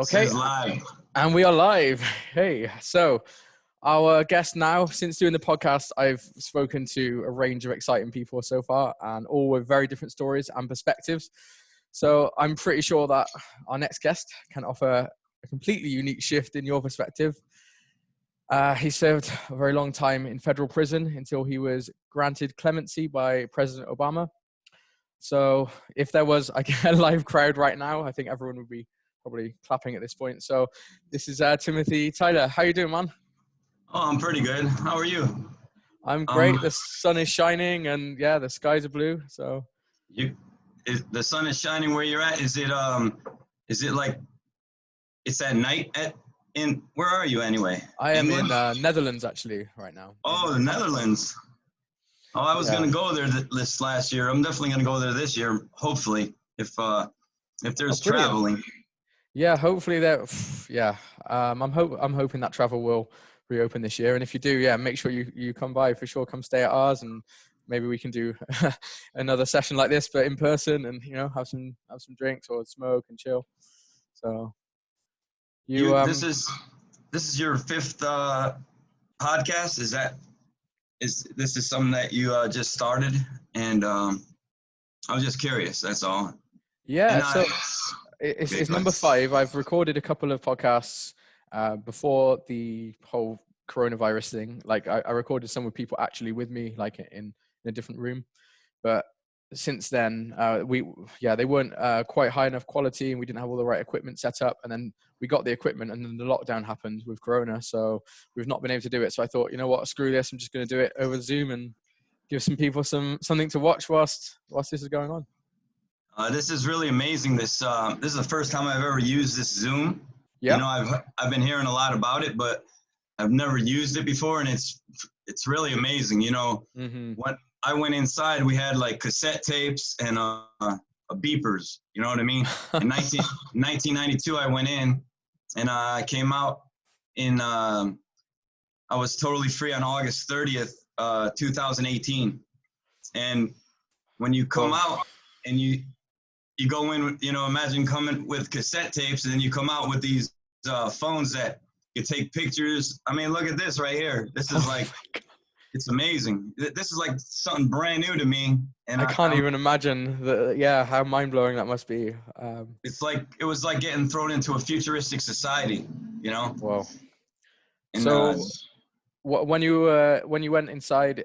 Okay, Says live. and we are live. Hey, so our guest now, since doing the podcast, I've spoken to a range of exciting people so far, and all with very different stories and perspectives. So I'm pretty sure that our next guest can offer a completely unique shift in your perspective. He served a very long time in federal prison until he was granted clemency by President Obama. So if there was a live crowd right now, I think everyone would be probably clapping at this point. So this is Timothy Tyler. How you doing, man? Oh, I'm pretty good. How are you? I'm great. The sun is shining, and yeah, the skies are blue. So The sun is shining where you're at. Is it like it's at night in where are you anyway? I am England? in Netherlands actually right now. Oh, the Netherlands. Oh, I was gonna go there this last year. I'm definitely gonna go there this year, hopefully, if there's traveling. Yeah, hopefully that. Yeah, I'm hoping that travel will reopen this year. And if you do, yeah, make sure you come by for sure. Come stay at ours, and maybe we can do another session like this, but in person, and have some drinks or smoke and chill. So this is your fifth podcast. This is something that you just started, and I was just curious. That's all. Yeah. So it's number 5. I've recorded a couple of podcasts before the whole coronavirus thing. Like I recorded some with people actually with me, like in a different room. But since then, they weren't quite high enough quality, and we didn't have all the right equipment set up. And then we got the equipment, and then the lockdown happened with Corona, so we've not been able to do it. So I thought, you know what, screw this. I'm just going to do it over Zoom and give some people something to watch whilst this is going on. This is really amazing. This is the first time I've ever used this Zoom. Yeah. I've been hearing a lot about it, but I've never used it before, and it's really amazing. Mm-hmm. When I went inside, we had like cassette tapes and beepers. You know what I mean? In 1992, I went in, and I came out in. I was totally free on August 30th, 2018, and when you come out and you go in, imagine coming with cassette tapes, and then you come out with these phones that you take pictures. I mean, look at this right here. This is like, it's amazing. This is like something brand new to me. And I can't even imagine how mind-blowing that must be. It was like getting thrown into a futuristic society, Wow. And, so when you went inside,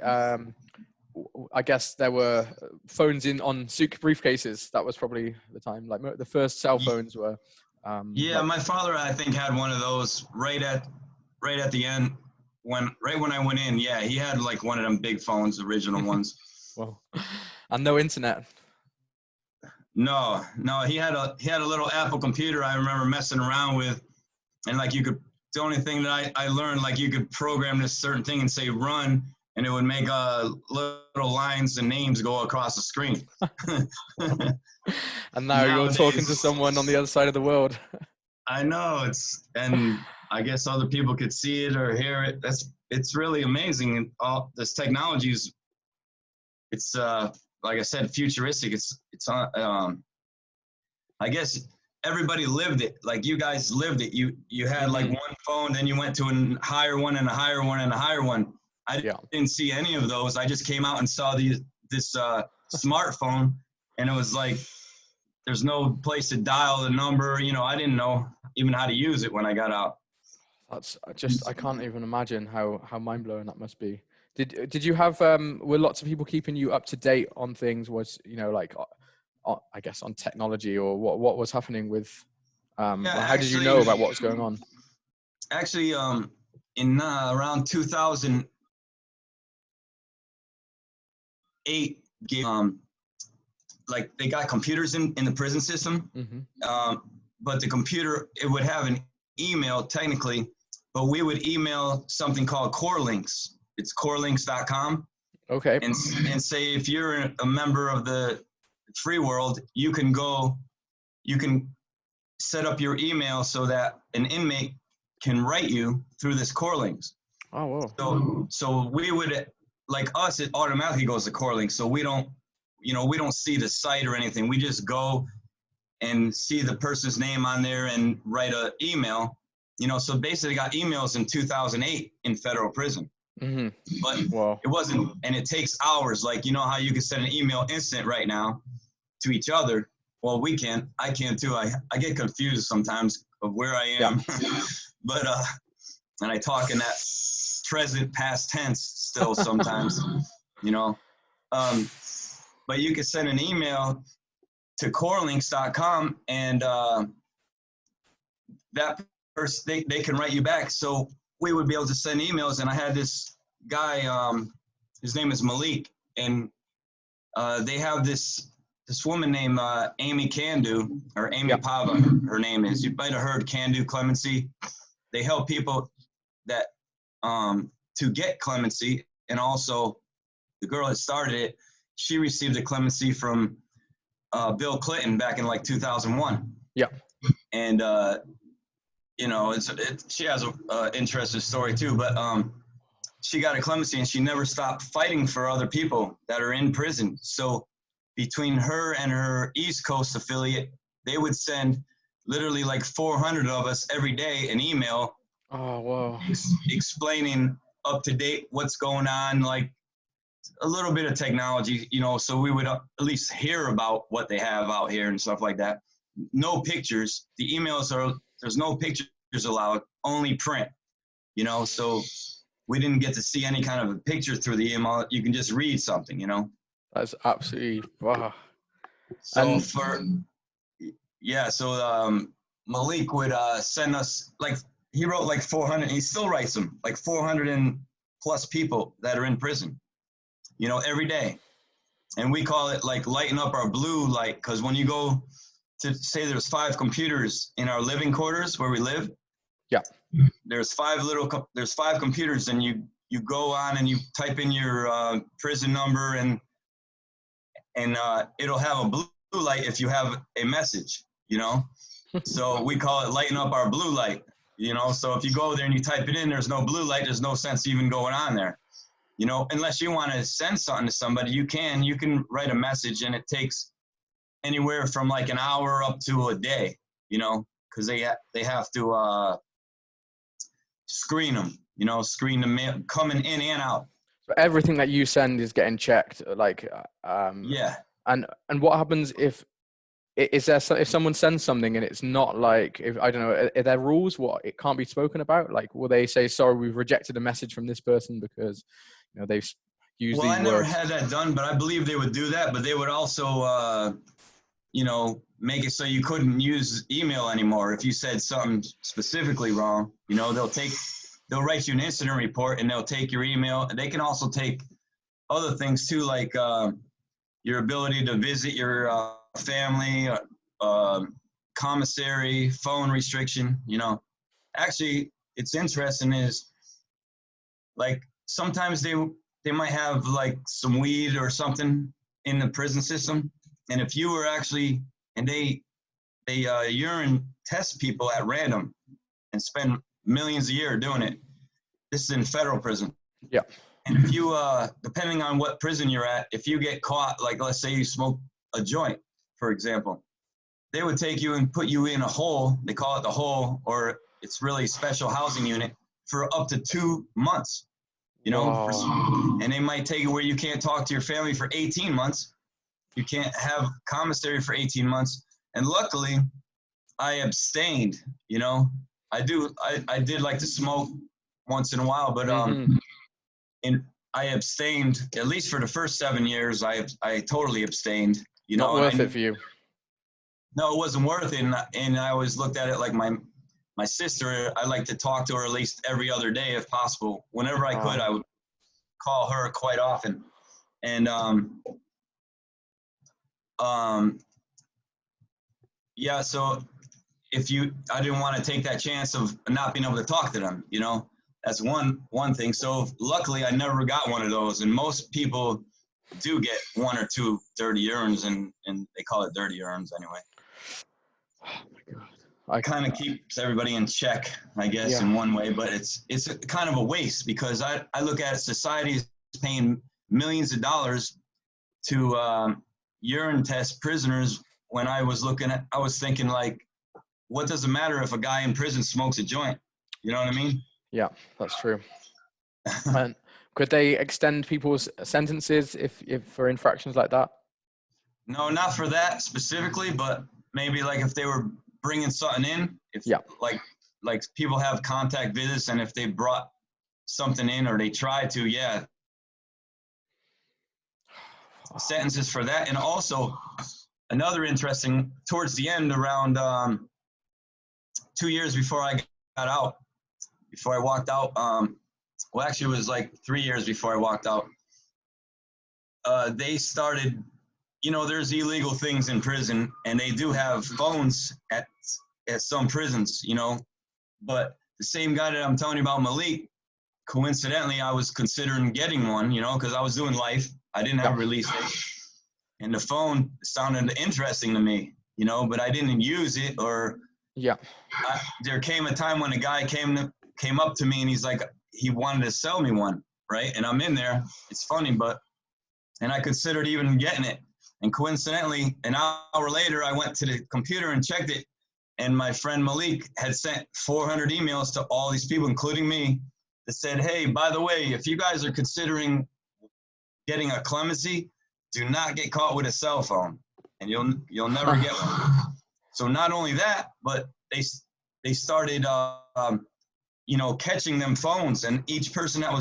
I guess there were phones on suit briefcases. That was probably the time. Like the first cell phones were. My father, I think, had one of those right at the end when I went in. Yeah, he had like one of them big phones, original ones. Well, and no internet. No, he had a little Apple computer I remember messing around with, and like the only thing that I learned, like you could program this certain thing and say run, and it would make little lines and names go across the screen. And now you're talking to someone on the other side of the world. I know, and I guess other people could see it or hear it. It's really amazing. And all this technology it's like I said, futuristic. It's I guess everybody lived it. Like you guys lived it. You had like one phone, then you went to a higher one and a higher one and a higher one. I didn't see any of those. I just came out and saw this smartphone, and it was like there's no place to dial the number. I didn't know even how to use it when I got out. I can't even imagine how mind-blowing that must be. Did you have were lots of people keeping you up to date on things? Was like I guess on technology, or what was happening with how did you know about what was going on? Actually, in around 2008, like they got computers in the prison system. Mm-hmm. But the computer, it would have an email technically, but we would email something called core links. It's corelinks.com. Okay. And say if you're a member of the free world, you can set up your email so that an inmate can write you through this core links. Oh, wow. So we would, like us, it automatically goes to core links. So we don't see the site or anything. We just go and see the person's name on there and write an email. You know, so basically got emails in 2008 in federal prison. Mm-hmm. But Wow. it wasn't, and it takes hours. Like, you know how you can send an email instant right now to each other? Well, I can too. I get confused sometimes of where I am. Yeah. But, and I talk in that present past tense still sometimes, you know. But you can send an email to corelinks.com and that person, they can write you back. So we would be able to send emails. And I had this guy, his name is Malik, and they have this woman named Amy Candu, or Amy Pava, her name is. You might have heard Candu Clemency. They help people that to get clemency, and also the girl that started it, she received the clemency from Bill Clinton back in like 2001. Yeah. And you know, she has a interesting story too, but she got a clemency and she never stopped fighting for other people that are in prison. So between her and her East Coast affiliate, they would send literally like 400 of us every day an email. Oh, wow. Explaining up to date what's going on, like a little bit of technology, you know, so we would at least hear about what they have out here and stuff like that. No pictures. The emails there's no pictures allowed, only print, you know, so we didn't get to see any kind of a picture through the email. You can just read something, you know. That's absolutely wow. So Malik would send us, like, he wrote like 400, he still writes them, like 400 and plus people that are in prison, you know, every day. And we call it like lighten up our blue light, because when you go to say there's 5 computers in our living quarters where we live, there's 5 computers, and you go on and you type in your prison number, and it'll have a blue light if you have a message, you know. So we call it lighten up our blue light, you know. So if you go there and you type it in, there's no blue light, there's no sense even going on there, you know. Unless you want to send something to somebody, you can write a message, and it takes anywhere from like an hour up to a day, you know, because they have to screen them, you know, screen the mail coming in and out. So everything that you send is getting checked, like yeah. And what happens if someone sends something and it's not, like, if I don't know, are there rules what it can't be spoken about? Like, will they say, sorry, we've rejected a message from this person because, you know, they've used these words? Well, I never had that done, but I believe they would do that. But they would also you know, make it so you couldn't use email anymore if you said something specifically wrong. You know, they'll write you an incident report, and they'll take your email. They can also take other things too, like your ability to visit your family, commissary, phone restriction, you know. Actually, it's interesting is, like, sometimes they might have like some weed or something in the prison system. And if you were actually, and they urine test people at random and spend millions a year doing it. This is in federal prison. Yeah. And if you, depending on what prison you're at, if you get caught, like let's say you smoke a joint, for example, they would take you and put you in a hole. They call it the hole, or it's really special housing unit, for up to 2 months, you know. Wow. And they might take you where you can't talk to your family for 18 months. You can't have commissary for 18 months. And luckily, I abstained, you know. I did like to smoke once in a while, but I abstained, at least for the first 7 years. I totally abstained, you know. Not worth it for you. No, it wasn't worth it. And I always looked at it like my sister. I like to talk to her at least every other day if possible. Whenever I could, I would call her quite often. And yeah, so I didn't want to take that chance of not being able to talk to them, you know. That's one thing. So luckily I never got one of those, and most people do get 1 or 2 dirty urines, and they call it dirty urines anyway. Oh my God. It kind of keeps everybody in check, I guess, in one way, but it's a kind of a waste, because I look at society as paying millions of dollars to urine test prisoners when I was thinking like, what does it matter if a guy in prison smokes a joint? You know what I mean? Yeah, that's true. And could they extend people's sentences if for infractions like that? No, not for that specifically, but maybe like if they were bringing something in, if Yeah. like people have contact visits, and if they brought something in or they tried to, yeah, sentences for that. And also another interesting, towards the end, around 2 years before I got out, before I walked out, well, actually, it was like 3 years before I walked out. They started, there's illegal things in prison, and they do have phones at some prisons, But the same guy that I'm telling you about, Malik, coincidentally, I was considering getting one, because I was doing life. I didn't have a release date, and the phone sounded interesting to me, but I didn't use it. Or there came a time when a guy came up to me, and he's like, he wanted to sell me one, right? And I'm in there. It's funny, and I considered even getting it. And coincidentally, an hour later, I went to the computer and checked it, and my friend Malik had sent 400 emails to all these people, including me, that said, hey, by the way, if you guys are considering getting a clemency, do not get caught with a cell phone, and you'll never get one. So not only that, but they started catching them phones, and each person that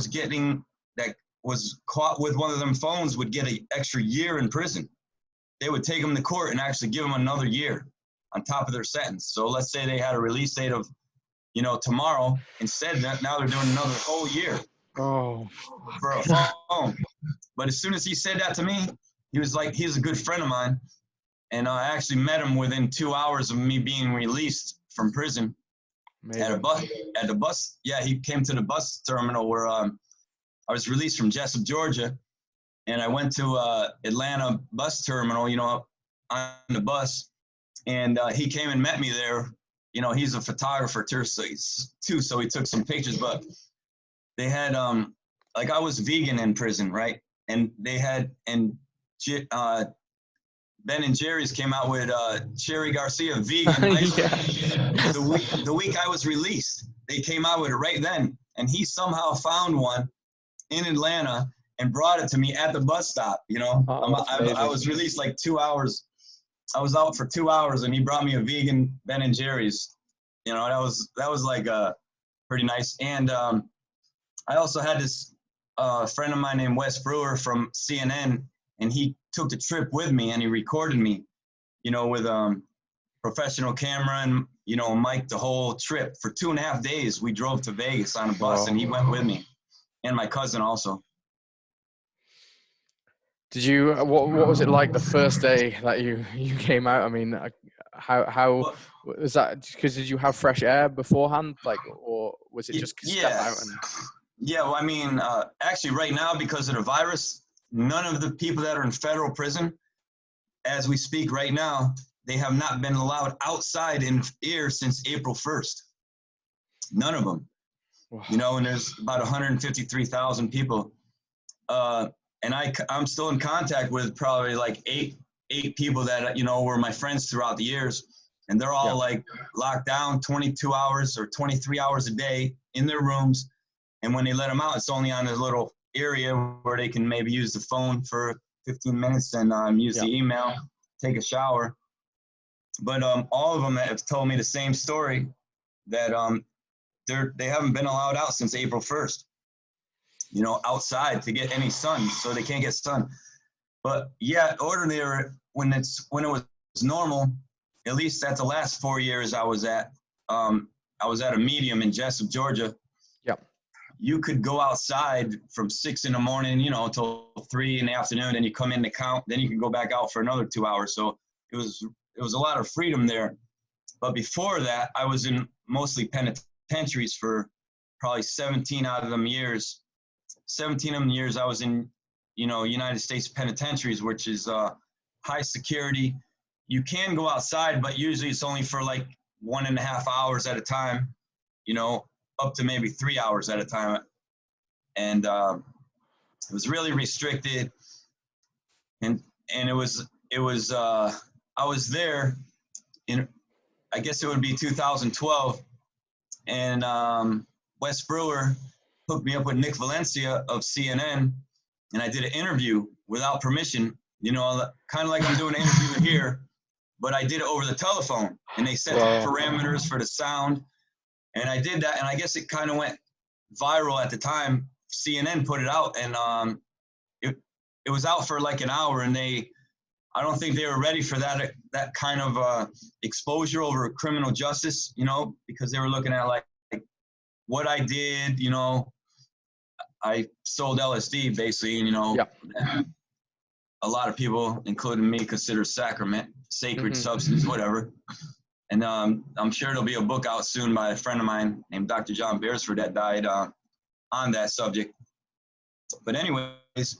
was caught with one of them phones would get an extra year in prison. They would take them to court and actually give them another year on top of their sentence. So let's say they had a release date of, tomorrow. Instead, now they're doing another whole year for a phone. But as soon as he said that to me, he was like, he's a good friend of mine. And I actually met him within 2 hours of me being released from prison. Amazing. At the bus. Yeah, he came to the bus terminal where I was released from Jessup, Georgia. And I went to Atlanta bus terminal, on the bus. And he came and met me there. He's a photographer too, so he took some pictures. But they had, I was vegan in prison, right? And they had, Ben and Jerry's came out with Cherry Garcia vegan ice cream. The week I was released, they came out with it right then. And he somehow found one in Atlanta and brought it to me at the bus stop. I was released like 2 hours. I was out for 2 hours, and he brought me a vegan Ben and Jerry's. That was like pretty nice. And I also had this friend of mine named Wes Brewer from CNN, and he took the trip with me, and he recorded me, with professional camera and a mic the whole trip. For 2.5 days, we drove to Vegas on a bus, and he went with me, and my cousin also. Did you? What was it like the first day that you came out? I mean, how was that? Because did you have fresh air beforehand, or was it just step out? Yeah, well, I mean, actually, right now, because of the virus, none of the people that are in federal prison, as we speak right now, they have not been allowed outside in air since April 1st. None of them. Wow. And there's about 153,000 people. And I'm still in contact with probably like eight people that, were my friends throughout the years. And they're all like locked down 22 hours or 23 hours a day in their rooms. And when they let them out, it's only on this little area where they can maybe use the phone for 15 minutes and use the email, take a shower. But all of them have told me the same story, that they haven't been allowed out since April 1st. Outside to get any sun, so they can't get sun. But yeah, ordinary when it was normal, at least at the last 4 years I was at a medium in Jessup, Georgia. Yep. You could go outside from 6 in the morning, till 3 in the afternoon, and you come in to count. Then you can go back out for another 2 hours. So it was a lot of freedom there. But before that, I was in mostly penitentiaries for probably 17 out of them years. 17 of them years I was in, United States penitentiaries, which is high security. You can go outside, but usually it's only for like 1.5 hours at a time, up to maybe 3 hours at a time. And it was really restricted. And it was I I was there in, I guess it would be 2012, and Wes Brewer hooked me up with Nick Valencia of CNN, and I did an interview without permission, you know, kind of like I'm doing an interview here, but I did it over the telephone, and they set the parameters for the sound, and I did that, and I guess it kind of went viral at the time. CNN put it out, and it was out for like an hour, and I don't think they were ready for that kind of exposure over criminal justice, you know, because they were looking at like what I did, you know. I sold LSD basically, and, you know, a lot of people, including me, consider sacred substance, whatever. And I'm sure there'll be a book out soon by a friend of mine named Dr. John Beresford that died on that subject. But anyways,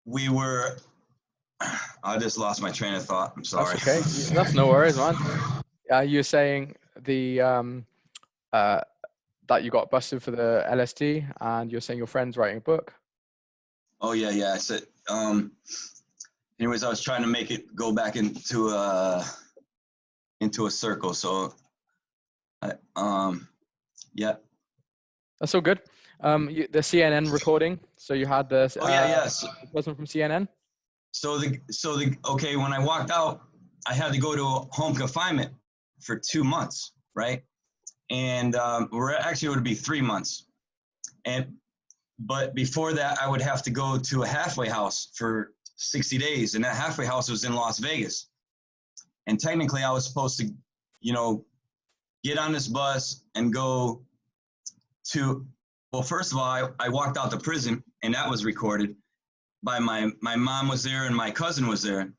we were, I just lost my train of thought. I'm sorry. That's okay. That's no worries, man. You're saying that you got busted for the LSD, and you're saying your friend's writing a book. Oh yeah. I said, anyways, I was trying to make it go back into a circle. So, yeah. That's all good. The CNN recording. So you had this. Yes. Wasn't from CNN. So okay. When I walked out, I had to go to home confinement for 2 months, right? And it would be 3 months. But before that, I would have to go to a halfway house for 60 days. And that halfway house was in Las Vegas. And technically I was supposed to, you know, get on this bus and go to, well, first of all, I walked out to prison, and that was recorded by my mom was there and my cousin was there.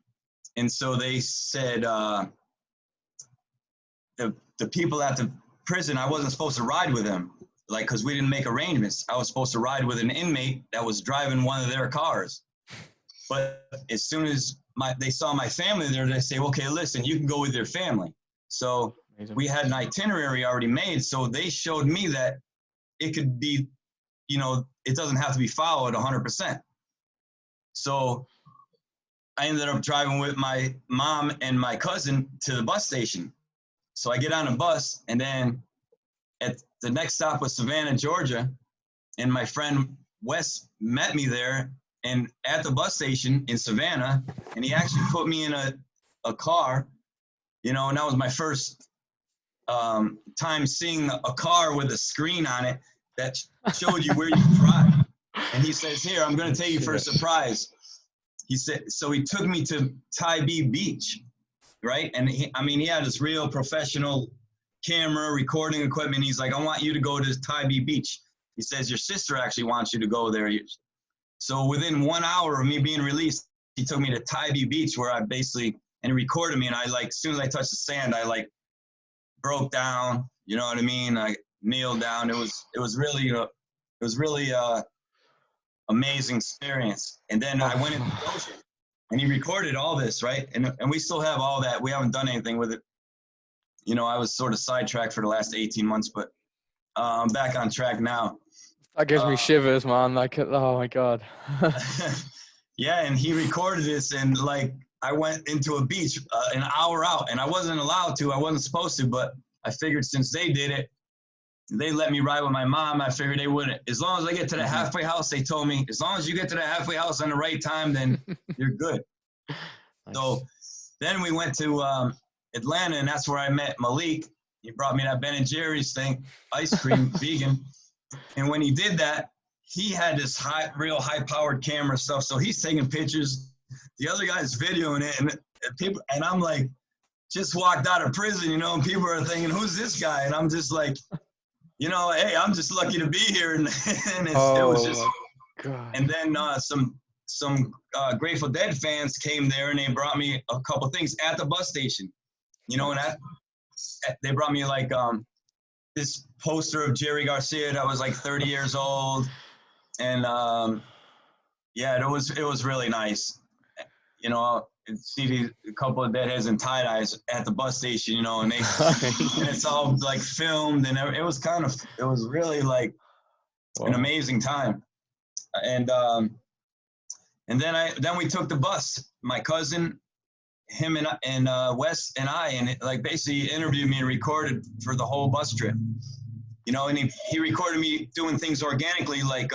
And so they said, the people at the prison, I wasn't supposed to ride with them, like, because we didn't make arrangements. I was supposed to ride with an inmate that was driving one of their cars. But as soon as they saw my family there, they say, okay, listen, you can go with your family. So amazing. We had an itinerary already made. So they showed me that it could be, you know, it doesn't have to be followed 100%. So I ended up driving with my mom and my cousin to the bus station. So I get on a bus, and then at the next stop was Savannah, Georgia, and my friend Wes met me there and at the bus station in Savannah, and he actually put me in a car, you know, and that was my first time seeing a car with a screen on it that showed you where you could drive. And he says, here, I'm going to take you for a surprise. He said, so he took me to Tybee Beach, right? And he had this real professional camera recording equipment. He's like, I want you to go to Tybee Beach. He says, your sister actually wants you to go there. So within 1 hour of me being released, he took me to Tybee Beach, where and he recorded me. And I, like, as soon as I touched the sand, I, like, broke down, you know what I mean? I kneeled down. It was really amazing experience. And then I went into the ocean, and he recorded all this, right? And we still have all that. We haven't done anything with it. You know, I was sort of sidetracked for the last 18 months, but I'm back on track now. That gives me shivers, man. Like, oh my God. Yeah, and he recorded this, and, like, I went into a beach an hour out, and I wasn't allowed to. I wasn't supposed to, but I figured since they did it, they let me ride with my mom. I figured they wouldn't. As long as I get to the halfway house, they told me, as long as you get to the halfway house on the right time, then you're good. Nice. So then we went to Atlanta, and that's where I met Malik. He brought me that Ben & Jerry's thing, ice cream, vegan. And when he did that, he had this real high-powered camera stuff. So he's taking pictures. The other guy's videoing it, and I'm like, just walked out of prison, you know, and people are thinking, who's this guy? And I'm just like, you know, hey, I'm just lucky to be here. And it was just, God. And then some Grateful Dead fans came there, and they brought me a couple things at the bus station, you know, and they brought me, like, this poster of Jerry Garcia that was like 30 years old. And yeah, it was really nice. You know, see a couple of Deadheads and tie-dyes at the bus station, you know, and and it's all, like, filmed, and it was really, like, an amazing time. And And then we took the bus. My cousin, him and Wes and I, and it, like basically interviewed me and recorded for the whole bus trip. You know, and he recorded me doing things organically, like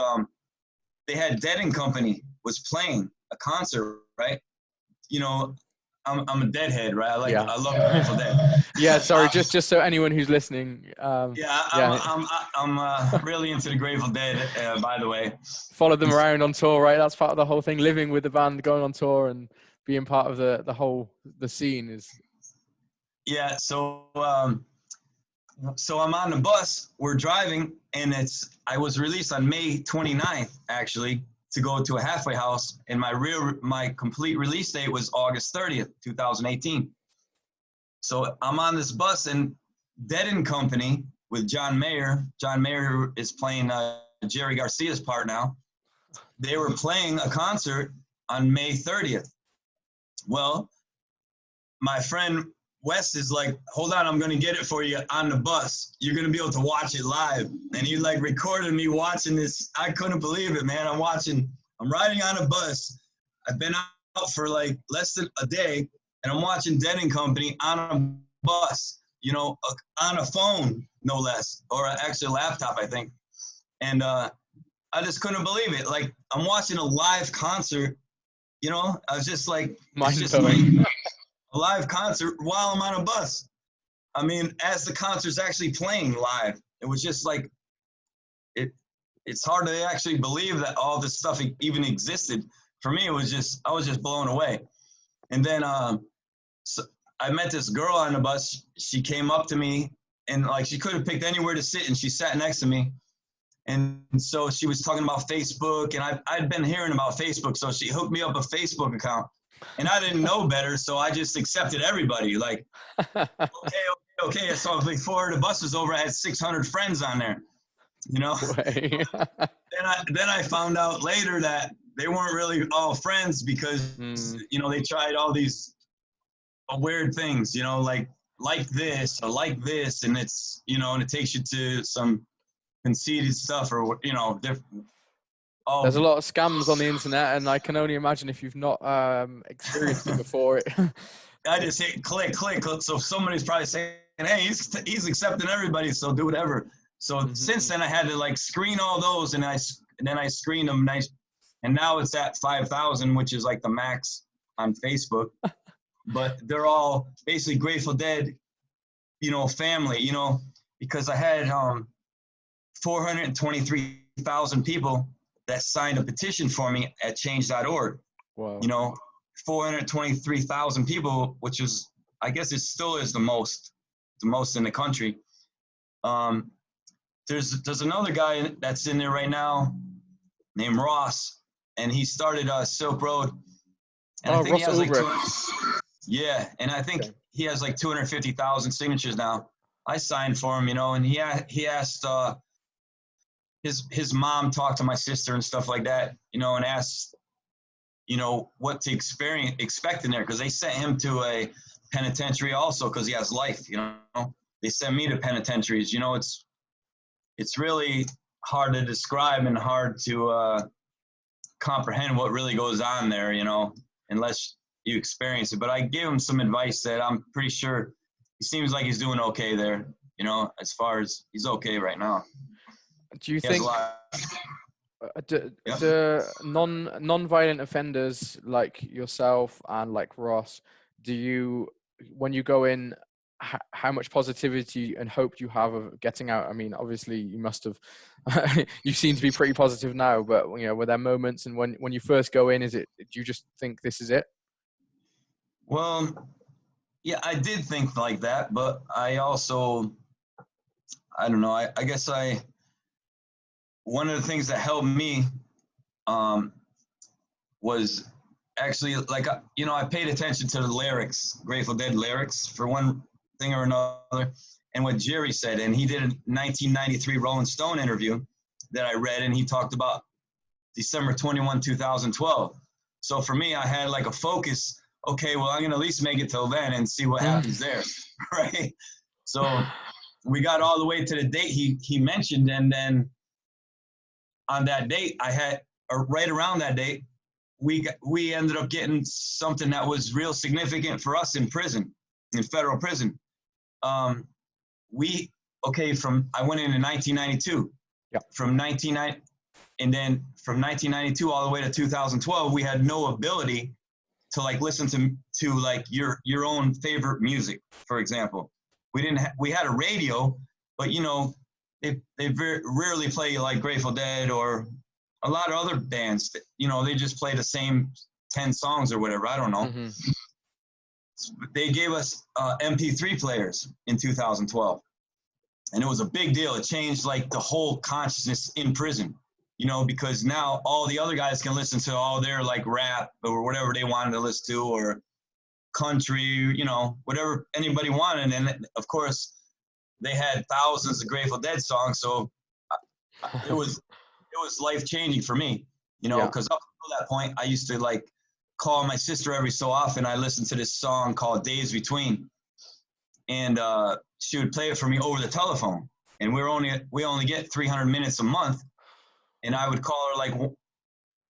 they had Dead & Company was playing a concert, right? You know, I'm a Deadhead, right? I love Grateful Dead. Yeah, sorry, just so anyone who's listening. I'm really into the Grateful Dead, by the way. Follow them around on tour, right? That's part of the whole thing. Living with the band, going on tour, and being part of the scene is. Yeah, so I'm on the bus. We're driving, and I was released on May 29th, actually, to go to a halfway house, and my complete release date was August 30th, 2018. So I'm on this bus, and Dead & Company with John Mayer. John Mayer is playing Jerry Garcia's part now. They were playing a concert on May 30th. Well, my friend Wes is like, hold on, I'm going to get it for you on the bus. You're going to be able to watch it live. And he like recorded me watching this. I couldn't believe it, man. I'm riding on a bus. I've been out for like less than a day, and I'm watching Dead & Company on a bus, you know, on a phone, no less, or actually a laptop, I think. And I just couldn't believe it. Like, I'm watching a live concert, you know? I was just like, it's just like a live concert while I'm on a bus. I mean, as the concert's actually playing live, it was just like, it's hard to actually believe that all this stuff even existed. For me, I was just blown away. And then so I met this girl on the bus. She came up to me, and like she could have picked anywhere to sit, and she sat next to me. And so she was talking about Facebook, and I'd been hearing about Facebook, so she hooked me up a Facebook account. And I didn't know better, so I just accepted everybody. Like, okay. So before the bus was over, I had 600 friends on there, you know? Then I found out later that they weren't really all friends because, you know, they tried all these weird things, you know, like this or like this. And it's, you know, and it takes you to some conceited stuff or, you know, different. Oh, there's a lot of scams on the internet, and I can only imagine if you've not experienced it before. I just hit click. So somebody's probably saying, hey, he's accepting everybody, so do whatever. So since then I had to like screen all those, and then I screened them nice, and now it's at 5,000, which is like the max on Facebook. But they're all basically Grateful Dead, you know, family, you know, because I had 423,000 people that signed a petition for me at change.org. Wow. You know, 423,000 people, which is, I guess it still is the most in the country. There's another guy that's in there right now named Ross, and he started Silk Road. And I think Ross he has Ulbricht. and I think he has like 250,000 signatures now. I signed for him, you know, and he asked his mom talked to my sister and stuff like that, you know, and asked, you know, what to expect in there, because they sent him to a penitentiary also because he has life, you know. They sent me to penitentiaries, you know. It's really hard to describe and hard to comprehend what really goes on there, you know, unless you experience it. But I gave him some advice that I'm pretty sure he seems like he's doing okay there, you know, as far as he's okay right now. Do you think the non-violent offenders like yourself and like Ross, when you go in, how much positivity and hope do you have of getting out? I mean, obviously you must have, you seem to be pretty positive now, but you know, were there moments, and when you first go in, do you just think this is it? Well, yeah, I did think like that, but I also, I don't know, I guess one of the things that helped me was actually, like, you know, I paid attention to the lyrics, Grateful Dead lyrics, for one thing or another, and what Jerry said. And he did a 1993 Rolling Stone interview that I read, and he talked about December 21, 2012. So for me, I had like a focus. Okay, well, I'm going to at least make it till then and see what happens there, right? So we got all the way to the date he mentioned, and then on that date, I had, or right around that date, we ended up getting something that was real significant for us in prison, in federal prison. I went in 1992. Yeah. From 1992 all the way to 2012, we had no ability to like listen to like your own favorite music. For example, we had a radio, but you know, they rarely play like Grateful Dead or a lot of other bands. You know, they just play the same 10 songs or whatever. I don't know. Mm-hmm. They gave us MP3 players in 2012. And it was a big deal. It changed like the whole consciousness in prison, you know, because now all the other guys can listen to all their like rap or whatever they wanted to listen to, or country, you know, whatever anybody wanted. And of course, they had thousands of Grateful Dead songs. So it was life changing for me, you know, because up until that point, I used to like call my sister every so often. I listened to this song called Days Between. And she would play it for me over the telephone, and we only get 300 minutes a month, and I would call her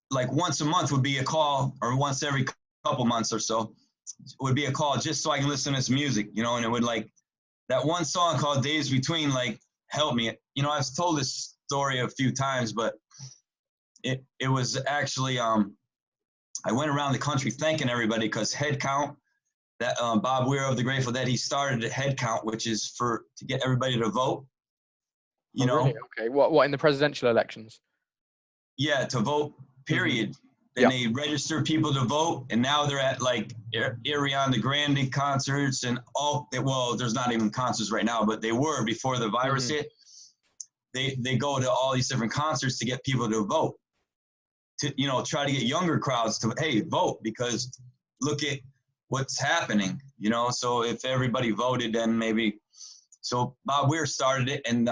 like once a month would be a call, or once every couple months or so would be a call, just so I can listen to this music, you know. And it would like that one song called Days Between like helped me. You know, I've told this story a few times, but it was actually I went around the country thanking everybody, because head count. That Bob Weir of the Grateful Dead, he started a head count, which is to get everybody to vote. You know? Really? Okay. What in the presidential elections? Yeah, to vote, period. Then they register people to vote, and now they're at like Ariana Grande concerts and well, there's not even concerts right now, but they were before the virus hit. They go to all these different concerts to get people to vote, to, you know, try to get younger crowds to, hey, vote, because look at what's happening, you know. So if everybody voted, then maybe. So Bob Weir started it, and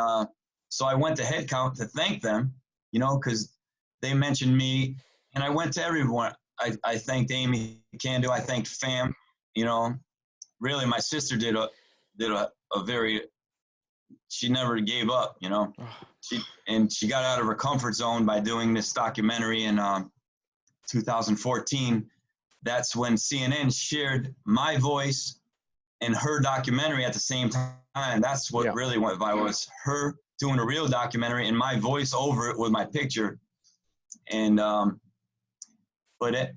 so I went to head count to thank them, you know, because they mentioned me, and I went to everyone. I thanked Amy Candu, I thanked Fam, you know. Really, my sister did a very, she never gave up, you know. She got out of her comfort zone by doing this documentary in 2014. That's when CNN shared my voice and her documentary at the same time. That's what really went viral, was her doing a real documentary and my voice over it with my picture. And I went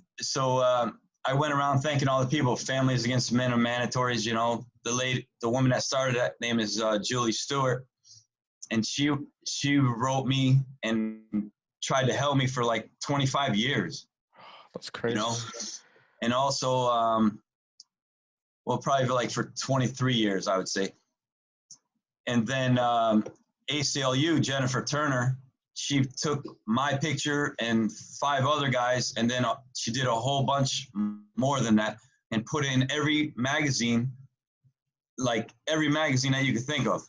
around thanking all the people, Families Against Men and Mandatories, you know. The woman that started that name is Julie Stewart, and she wrote me and tried to help me for like 25 years. That's crazy. You know. And also, probably like for 23 years, I would say. And then ACLU, Jennifer Turner, she took my picture and 5 other guys, and then she did a whole bunch more than that and put in every magazine, like every magazine that you could think of.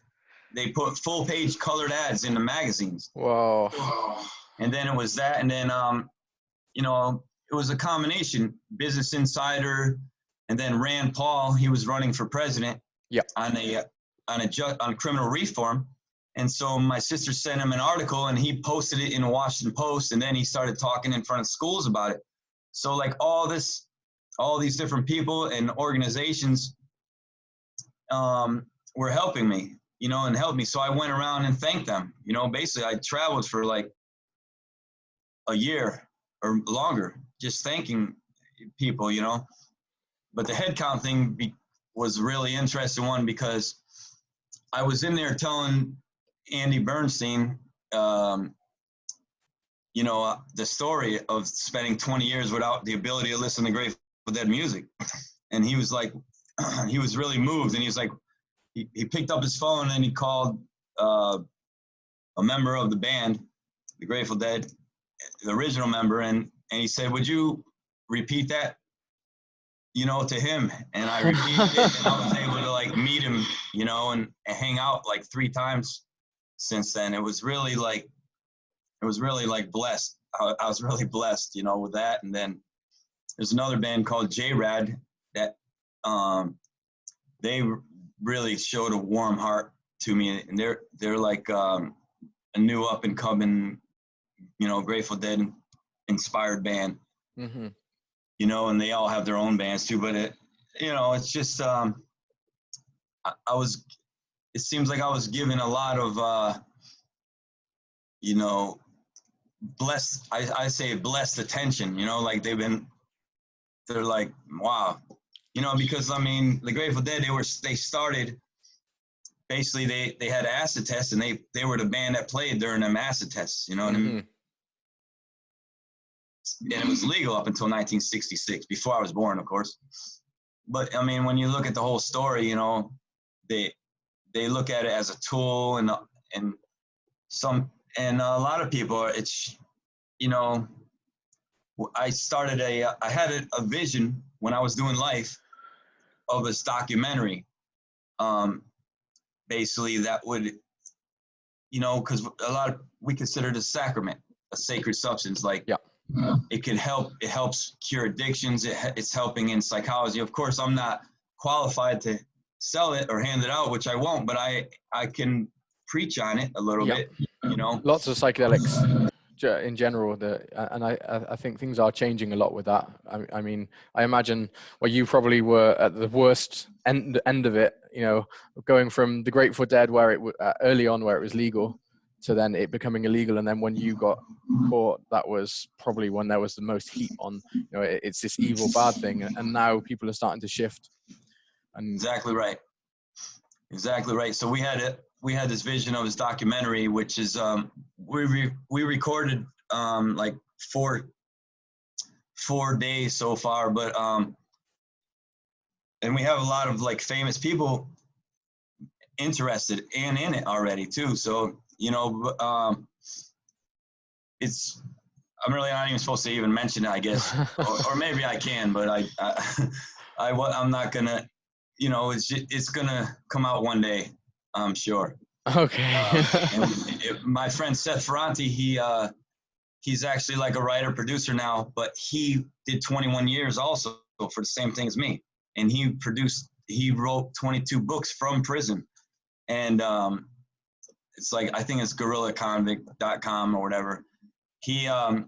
They put full-page colored ads in the magazines. Whoa. And then it was that, and then, you know, it was a combination, Business Insider, and then Rand Paul. He was running for president on criminal reform. And so my sister sent him an article, and he posted it in the Washington Post, and then he started talking in front of schools about it. So like all these different people and organizations were helping me, you know, and helped me. So I went around and thanked them. You know, basically I traveled for like a year or longer, just thanking people, you know. But the head count thing was a really interesting one, because I was in there telling Andy Bernstein, you know, the story of spending 20 years without the ability to listen to Grateful Dead music. And he was like, he was really moved, and he was like, he picked up his phone and he called a member of the band, the Grateful Dead, the original member, and he said, would you repeat that, you know, to him? And I repeated it, and I was able to like meet him, you know, and hang out like 3 times since then. It was really like blessed. I was really blessed, you know, with that. And then there's another band called J-Rad that they really showed a warm heart to me, and they're like a new up and coming, you know, Grateful Dead inspired band. Mm-hmm. you know, and they all have their own bands too. But it's just it seems like I was given a lot of blessed. I say blessed attention. You know, like they're like, wow, because I mean, the Grateful Dead, they started. Basically, they had acid tests, and they were the band that played during them acid tests. You know what I mean? And it was legal up until 1966, before I was born, of course. But I mean, when you look at the whole story, they look at it as a tool, and a lot of people, it's, I had a vision when I was doing life of this documentary, basically that would, because we consider it a sacrament, a sacred substance, like, yeah. It helps cure addictions. It's helping in psychology. Of course, I'm not qualified to sell it or hand it out, which I won't, but I can preach on it a little bit, Lots of psychedelics in general, and I think things are changing a lot with that. I mean, I imagine you probably were at the worst end of it, going from the Grateful Dead, where it early on, where it was legal, to then it becoming illegal. And then when you got caught, that was probably when there was the most heat on, it's this evil, bad thing. And now people are starting to shift. And Exactly right. So we had this vision of this documentary, which is, we recorded, like 4 days so far, but, and we have a lot of like famous people interested and in it already too. So, I'm really not even supposed to even mention it, I guess, or maybe I can, but I'm not gonna, it's gonna come out one day, I'm sure. Okay. My friend Seth Ferranti, he's actually like a writer producer now, but he did 21 years also for the same thing as me, and he wrote 22 books from prison, and it's like, I think it's GorillaConvict.com or whatever. He signed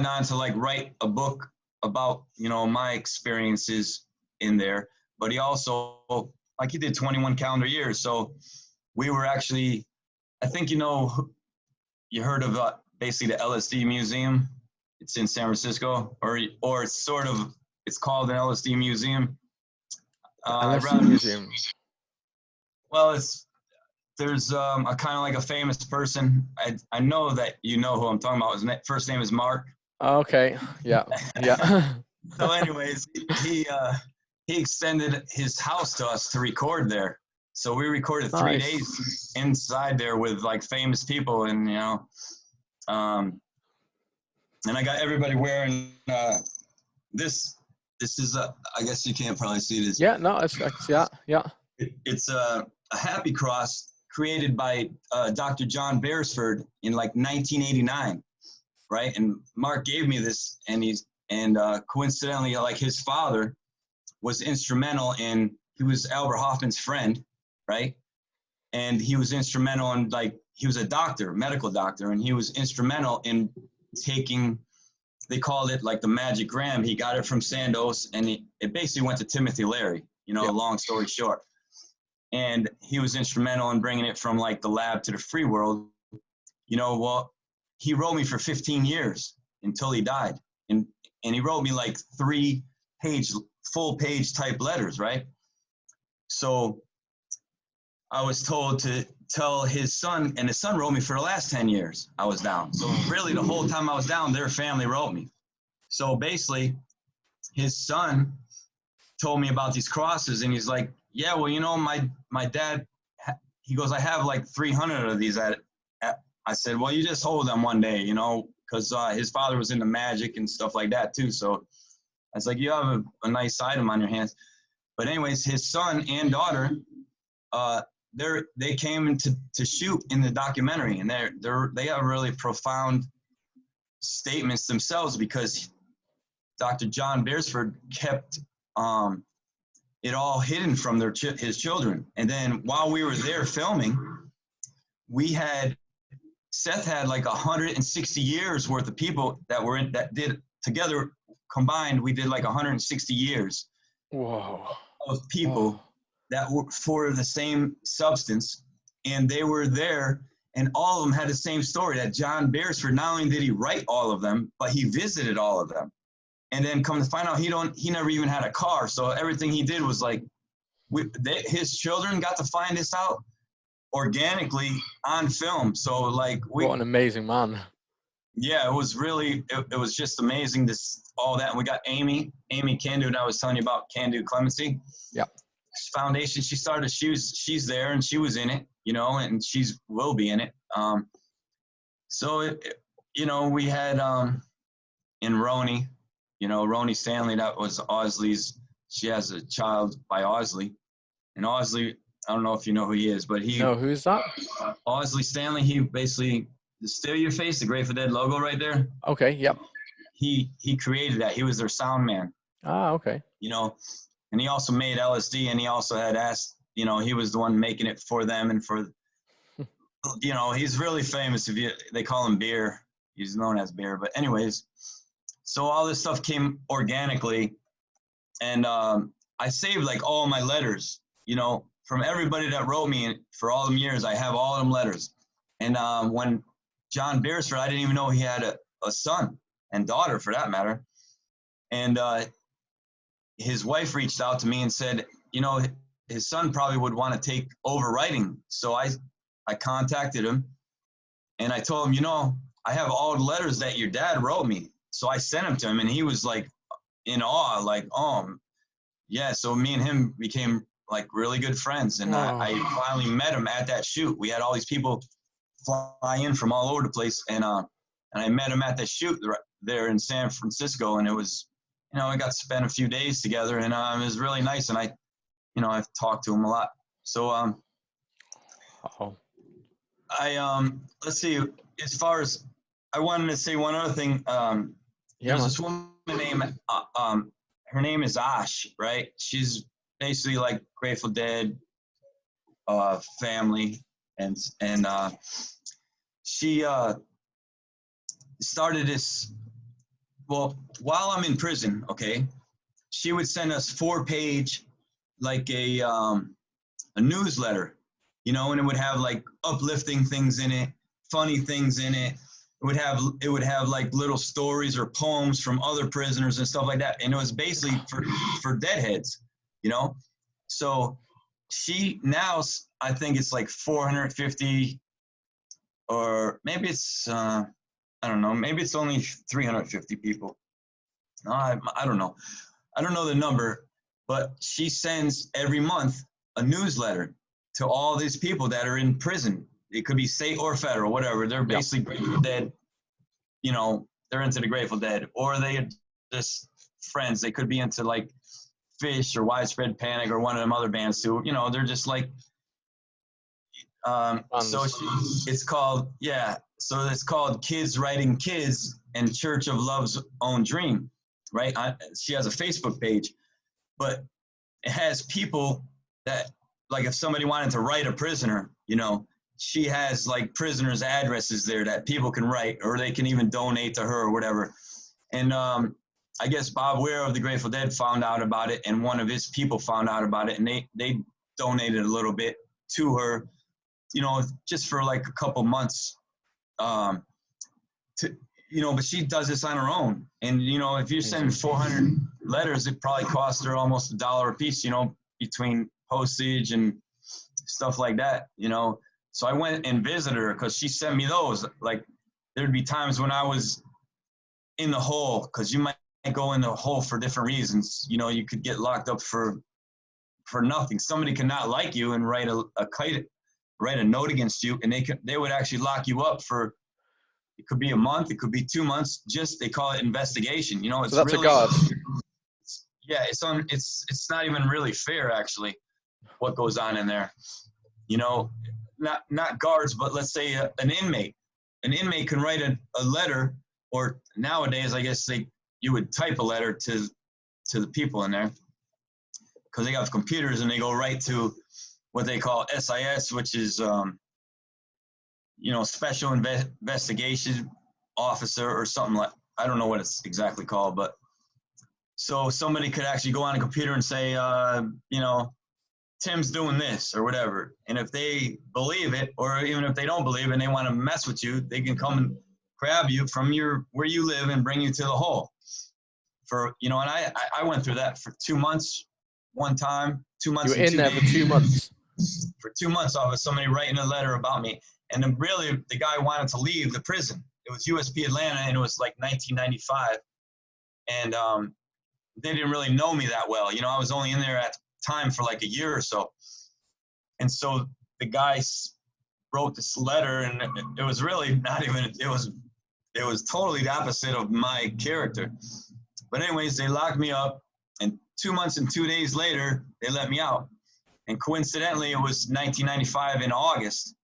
on to like write a book about, my experiences in there, but he also, like, he did 21 calendar years. So we were actually, I think, you heard of basically the LSD museum. It's in San Francisco, or it's called an LSD museum. LSD museum. Well, there's a kind of like a famous person. I know that you know who I'm talking about. His first name is Mark. Okay. Yeah. Yeah. So anyways, he extended his house to us to record there. So we recorded 3 days inside there with like famous people, and and I got everybody wearing this. This is I guess you can't probably see this. Yeah. No. Yeah. It's a happy cross created by Dr. John Beresford in like 1989, right? And Mark gave me this, and coincidentally, like, his father was instrumental in. He was Albert Hoffman's friend, right? And he was instrumental in, like, he was a doctor, medical doctor, and he was instrumental in taking. They called it like the magic gram. He got it from Sandoz, and it basically went to Timothy Leary. Long story short. And he was instrumental in bringing it from like the lab to the free world. Well, he wrote me for 15 years until he died. And he wrote me like 3 full page type letters, right? So I was told to tell his son, and his son wrote me for the last 10 years I was down. So really the whole time I was down, their family wrote me. So basically his son told me about these crosses, and he's like, yeah, well, my dad, he goes, I have like 300 of these I said, well, you just hold them one day, because his father was into magic and stuff like that too. So I was like, you have a nice item on your hands. But anyways, his son and daughter, they came to shoot in the documentary, and they have really profound statements themselves, because Dr. John Beresford kept it all hidden from his children. And then while we were there filming, we had Seth had like 160 years worth of people that did together combined. We did like 160 years Whoa. of people that were for the same substance, and they were there, and all of them had the same story. That John Beresford, not only did he write all of them, but he visited all of them. And then come to find out, he never even had a car. So everything he did was like, his children got to find this out organically on film. So like what an amazing man. Yeah, it was really, it was just amazing, all that. And we got Amy Candu, that I was telling you about, Candu Clemency. Yeah. Foundation, she started, she's there and she was in it, you know, and will be in it. So you know, we had in Roni, you know, Roni Stanley, that was Osley's, she has a child by Osley. And Osley, I don't know if you know who he is, but No, who's that? Osley Stanley, he basically, the Still Your Face, the Grateful Dead logo right there. Okay, yep. He created that. He was their sound man. Ah, okay. You know, and he also made LSD, and he also had asked, you know, he was the one making it for them and for, you know, he's really famous. They call him Beer. He's known as Beer. But anyways, so all this stuff came organically, and I saved like all my letters, you know, from everybody that wrote me for all them years. I have all them letters. And when John Beresford, I didn't even know he had a son and daughter for that matter. And his wife reached out to me and said, you know, his son probably would want to take over writing. So I contacted him and I told him, you know, I have all the letters that your dad wrote me. So I sent them to him and he was like in awe, like, yeah. So me and him became like really good friends. And I finally met him at that shoot. We had all these people fly in from all over the place. And I met him at the shoot there in San Francisco. And it was, you know, I got to spend a few days together and it was really nice. And I've talked to him a lot. So, let's see, as far as, I wanted to say one other thing. There's this woman named, her name is Ash, right? She's basically like Grateful Dead family. And she started this, well, while I'm in prison, okay, she would send us 4-page, like a newsletter, you know, and it would have like uplifting things in it, funny things in it. It would have like little stories or poems from other prisoners and stuff like that. And it was basically for deadheads, you know? So she now, I think it's like 450, or maybe it's, I don't know, maybe it's only 350 people. No, I don't know. I don't know the number, but she sends every month a newsletter to all these people that are in prison. It could be state or federal, whatever. They're basically Grateful Dead, you know, they're into the Grateful Dead, or they are just friends. They could be into like Fish or Widespread Panic or one of them other bands too. You know, they're just like, so it's called, so it's called Kids Writing Kids and Church of Love's Own Dream, right? She has a Facebook page, but it has people that, like if somebody wanted to write a prisoner, you know, she has like prisoners' addresses there that people can write, or they can even donate to her or whatever. And I guess Bob Weir of the Grateful Dead found out about it, and one of his people found out about it, and they donated a little bit to her, you know, just for like a couple months, you know, but she does this on her own. And, you know, if you're sending 400 letters, it probably costs her almost $1 a piece, you know, between postage and stuff like that, you know. So I went and visited her because she sent me those. Like, there'd be times when I was in the hole, because you might go in the hole for different reasons. You know, you could get locked up for nothing. Somebody could not like you and write a note against you, and they would actually lock you up for, it could be a month, it could be 2 months. Just, they call it investigation. You know, it's, so that's really, a guard. Yeah, it's not even really fair actually what goes on in there. You know, not guards, but let's say an inmate. An inmate can write a letter, or nowadays I guess you would type a letter to the people in there, because they have computers and they go right to what they call SIS, which is special investigation officer or something like, I don't know what it's exactly called, but so somebody could actually go on a computer and say, Tim's doing this or whatever. And if they believe it, or even if they don't believe it and they want to mess with you, they can come and grab you from where you live and bring you to the hole. And I went through that for 2 months, one time, 2 months. You were in there for 2 months. For 2 months, I was somebody writing a letter about me. And then really, the guy wanted to leave the prison. It was USP Atlanta, and it was like 1995. And they didn't really know me that well. I was only in there at the time for like a year or so. And so the guy wrote this letter, and it was really not even, it was totally the opposite of my character. But anyways, they locked me up, and 2 months and 2 days later, they let me out. And coincidentally, it was 1995 in August,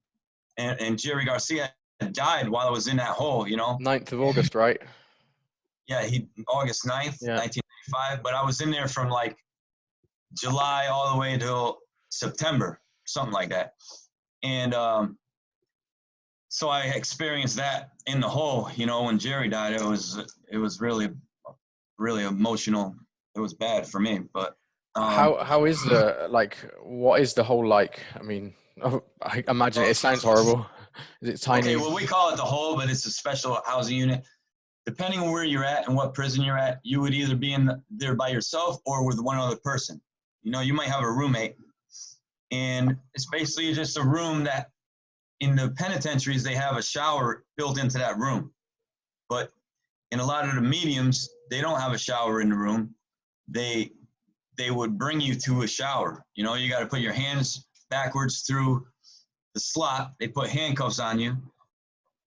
and Jerry Garcia died while I was in that hole, 9th of August, right? Yeah, August 9th, 1995. But I was in there from like July all the way until September, something like that. And so I experienced that in the hole, when Jerry died. It was really, really emotional. It was bad for me, but how is what is the hole like? I mean, I imagine it sounds horrible. Is it tiny? Okay, well, we call it the hole, but it's a special housing unit. Depending on where you're at and what prison you're at, you would either be in there by yourself or with one other person. You might have a roommate, and it's basically just a room that in the penitentiaries, they have a shower built into that room. But in a lot of the mediums, they don't have a shower in the room. They would bring you to a shower. You got to put your hands backwards through the slot. They put handcuffs on you.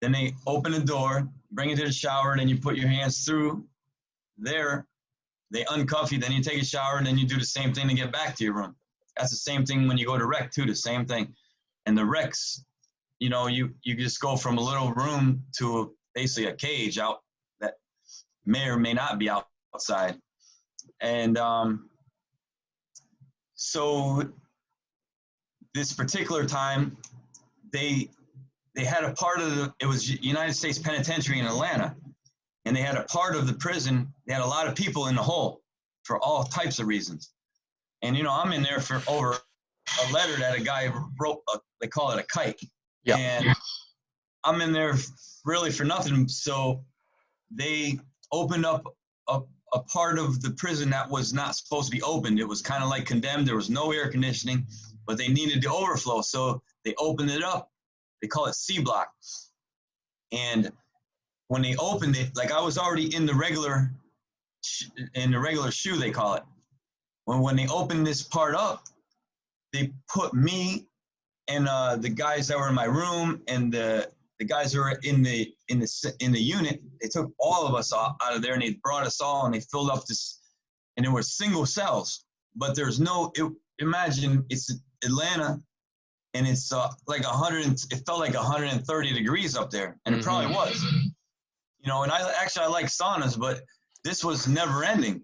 Then they open the door, bring you to the shower, and then you put your hands through there. They uncuff you, then you take a shower, and then you do the same thing to get back to your room. That's the same thing when you go to rec, too, the same thing. And the recs, you just go from a little room to basically a cage out that may or may not be outside. And so this particular time, they had a part of it was United States Penitentiary in Atlanta, and they had a part of the prison. They had a lot of people in the hole for all types of reasons. And, I'm in there for over a letter that a guy wrote, they call it a kite. Yeah. And I'm in there really for nothing. So they opened up a part of the prison that was not supposed to be opened. It was kind of like condemned. There was no air conditioning, but they needed the overflow. So they opened it up. They call it C block. And when they opened it, like I was already in the regular shoe, they call it. When they opened this part up, they put me and the guys that were in my room and the guys who were in the unit. They took all of us out of there, and they brought us all, and they filled up this, and there were single cells, but there's no. Imagine it's Atlanta, and it's like 100. It felt like 130 degrees up there, and it probably was. And I like saunas, but this was never ending.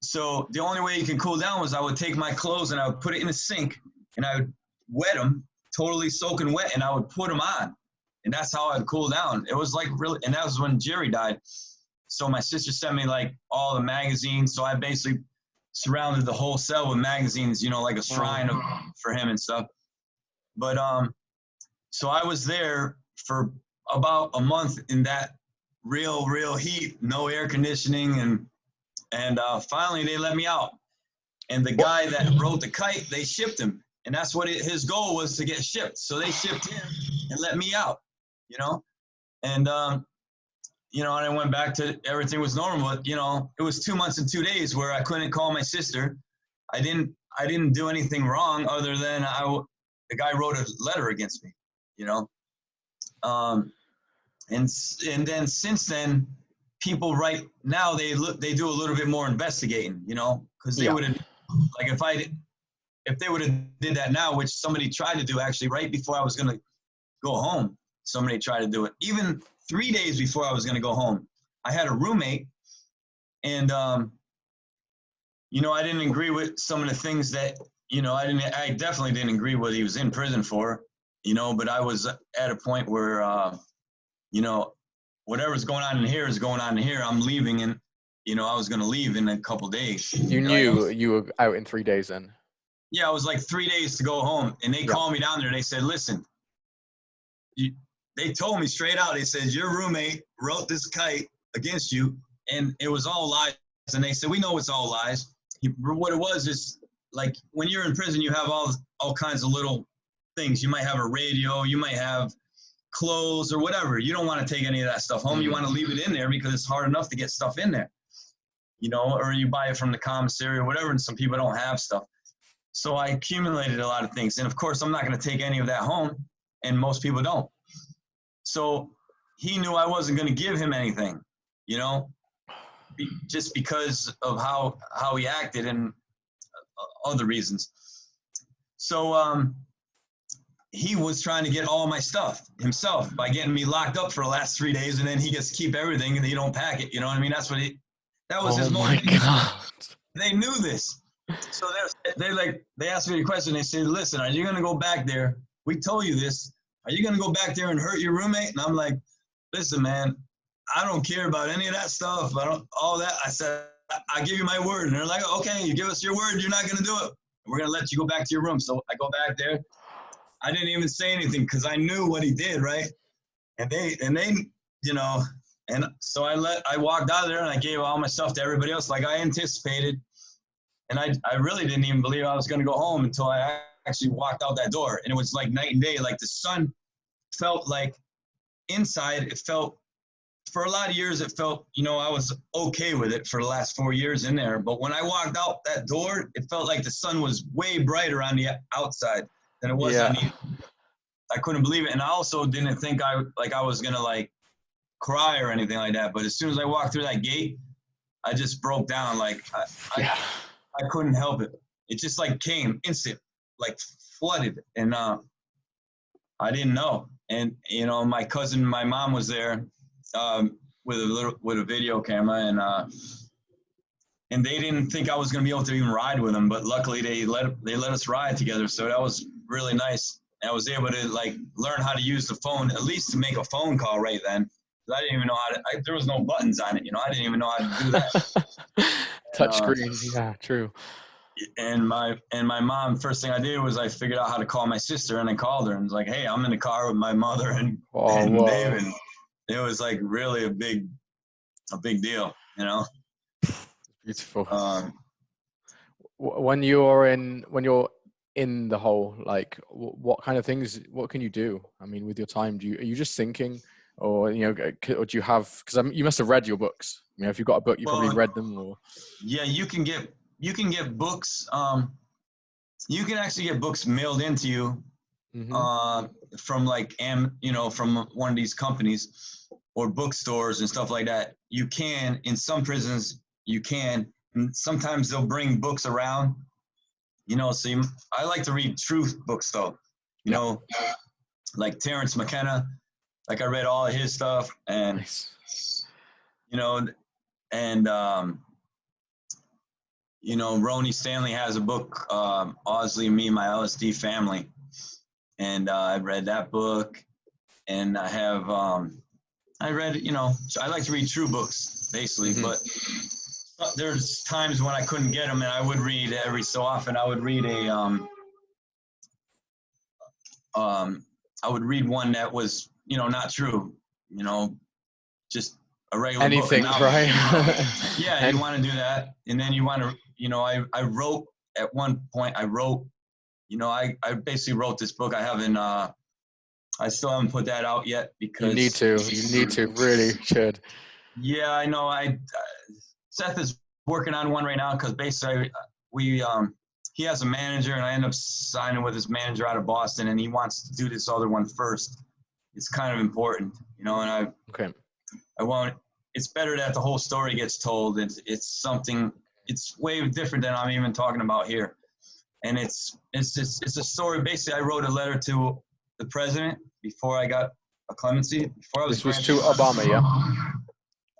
So the only way you can cool down was I would take my clothes and I would put it in a sink, and I would wet them, totally soaking wet, and I would put them on. And that's how I'd cool down. It was like really, and that was when Jerry died. So my sister sent me like all the magazines. So I basically surrounded the whole cell with magazines, like a shrine for him and stuff. But so I was there for about a month in that real heat, no air conditioning, and finally they let me out. And the guy that wrote the kite, they shipped him, and that's what his goal was, to get shipped. So they shipped him and let me out, and and I went back to everything was normal. But it was 2 months and 2 days where I couldn't call my sister. I didn't do anything wrong other than the guy wrote a letter against me, and then since then, people right now they do a little bit more investigating, because they would have, like if they would have did that now, which somebody tried to do actually right before I was gonna go home. Somebody tried to do it even 3 days before I was gonna go home. I had a roommate, and I didn't agree with some of the things that I definitely didn't agree with what he was in prison for. you know, but I was at a point where, you know, whatever's going on in here is going on in here. I'm leaving, and, you know, I was going to leave in a couple days. You knew you were out in 3 days then? Yeah, it was like 3 days to go home. And they called me down there. They said, listen, they told me straight out, they said, your roommate wrote this kite against you, and it was all lies. And they said, we know it's all lies. What it was is, like, when you're in prison, you have all kinds of little things. You might have a radio, you might have clothes or whatever. You don't want to take any of that stuff home. You want to leave it in there because it's hard enough to get stuff in there, you know, or you buy it from the commissary or whatever, and some people don't have stuff. So I accumulated a lot of things. And of course, I'm not going to take any of that home, and most people don't. So he knew I wasn't going to give him anything, you know, just because of how he acted and other reasons. So he was trying to get all my stuff himself by getting me locked up for the last 3 days, and then he gets to keep everything and he don't pack it. You know what I mean? That was his motivation. God. They knew this. So they asked me a question. They said, listen, are you going to go back there? We told you this. Are you going to go back there and hurt your roommate? And I'm like, listen, man, I don't care about any of that stuff. All that. I said, I give you my word. And they're like, okay, you give us your word. You're not going to do it. We're going to let you go back to your room. So I go back there. I didn't even say anything because I knew what he did, right? And they, you know, and so I walked out of there and I gave all my stuff to everybody else like I anticipated. And I really didn't even believe I was going to go home until I actually walked out that door. And it was like night and day. Like the sun felt like inside, it felt, for a lot of years, it felt, you know, I was okay with it for the last 4 years in there. But when I walked out that door, it felt like the sun was way brighter on the outside than it was on the inside. I couldn't believe it. And I also didn't think I was going to like cry or anything like that. But as soon as I walked through that gate, I just broke down. Like I couldn't help it. It just like came instant, like flooded. And I didn't know. And, you know, my cousin, my mom was there with a video camera, and they didn't think I was going to be able to even ride with them. But luckily they let us ride together. So that was really nice. And I was able to like learn how to use the phone, at least to make a phone call right then. I didn't even know how to, there was no buttons on it. You know, I didn't even know how to do that. Touch screen. Yeah, true. And my mom, first thing I did was I figured out how to call my sister, and I called her and was like, hey, I'm in the car with my mother and David. It was like really a big deal, you know? Beautiful. When you're in the hole, like what kind of things, what can you do? I mean, with your time, are you just thinking, or, you know, or do you have, because you must have read your books. You know, if you've got a book, you probably read them. Or yeah, you can get books. You can actually get books mailed into you from like from one of these companies or bookstores and stuff like that. You can, in some prisons, you can, and sometimes they'll bring books around. You know, so I like to read truth books though. You know, like Terrence McKenna. Like I read all of his stuff, and you know, and you know, Ronnie Stanley has a book, Osley, Me, My LSD Family, and I read that book, and I have I read, you know, I like to read true books basically, but there's times when I couldn't get them, and I would read every so often. I would read I would read one that was, you know, not true, you know, just a regular anything, book. right? Yeah, you want to do that. And then you want to, you know, I wrote at one point, you know, I basically wrote this book. I still haven't put that out yet because you need to really should. Yeah, I know. Seth is working on one right now because basically he has a manager, and I end up signing with his manager out of Boston, and he wants to do this other one first. It's kind of important, you know, and it's better that the whole story gets told. It's way different than I'm even talking about here. And it's a story. Basically, I wrote a letter to the president before I got a clemency. This was to Obama, yeah?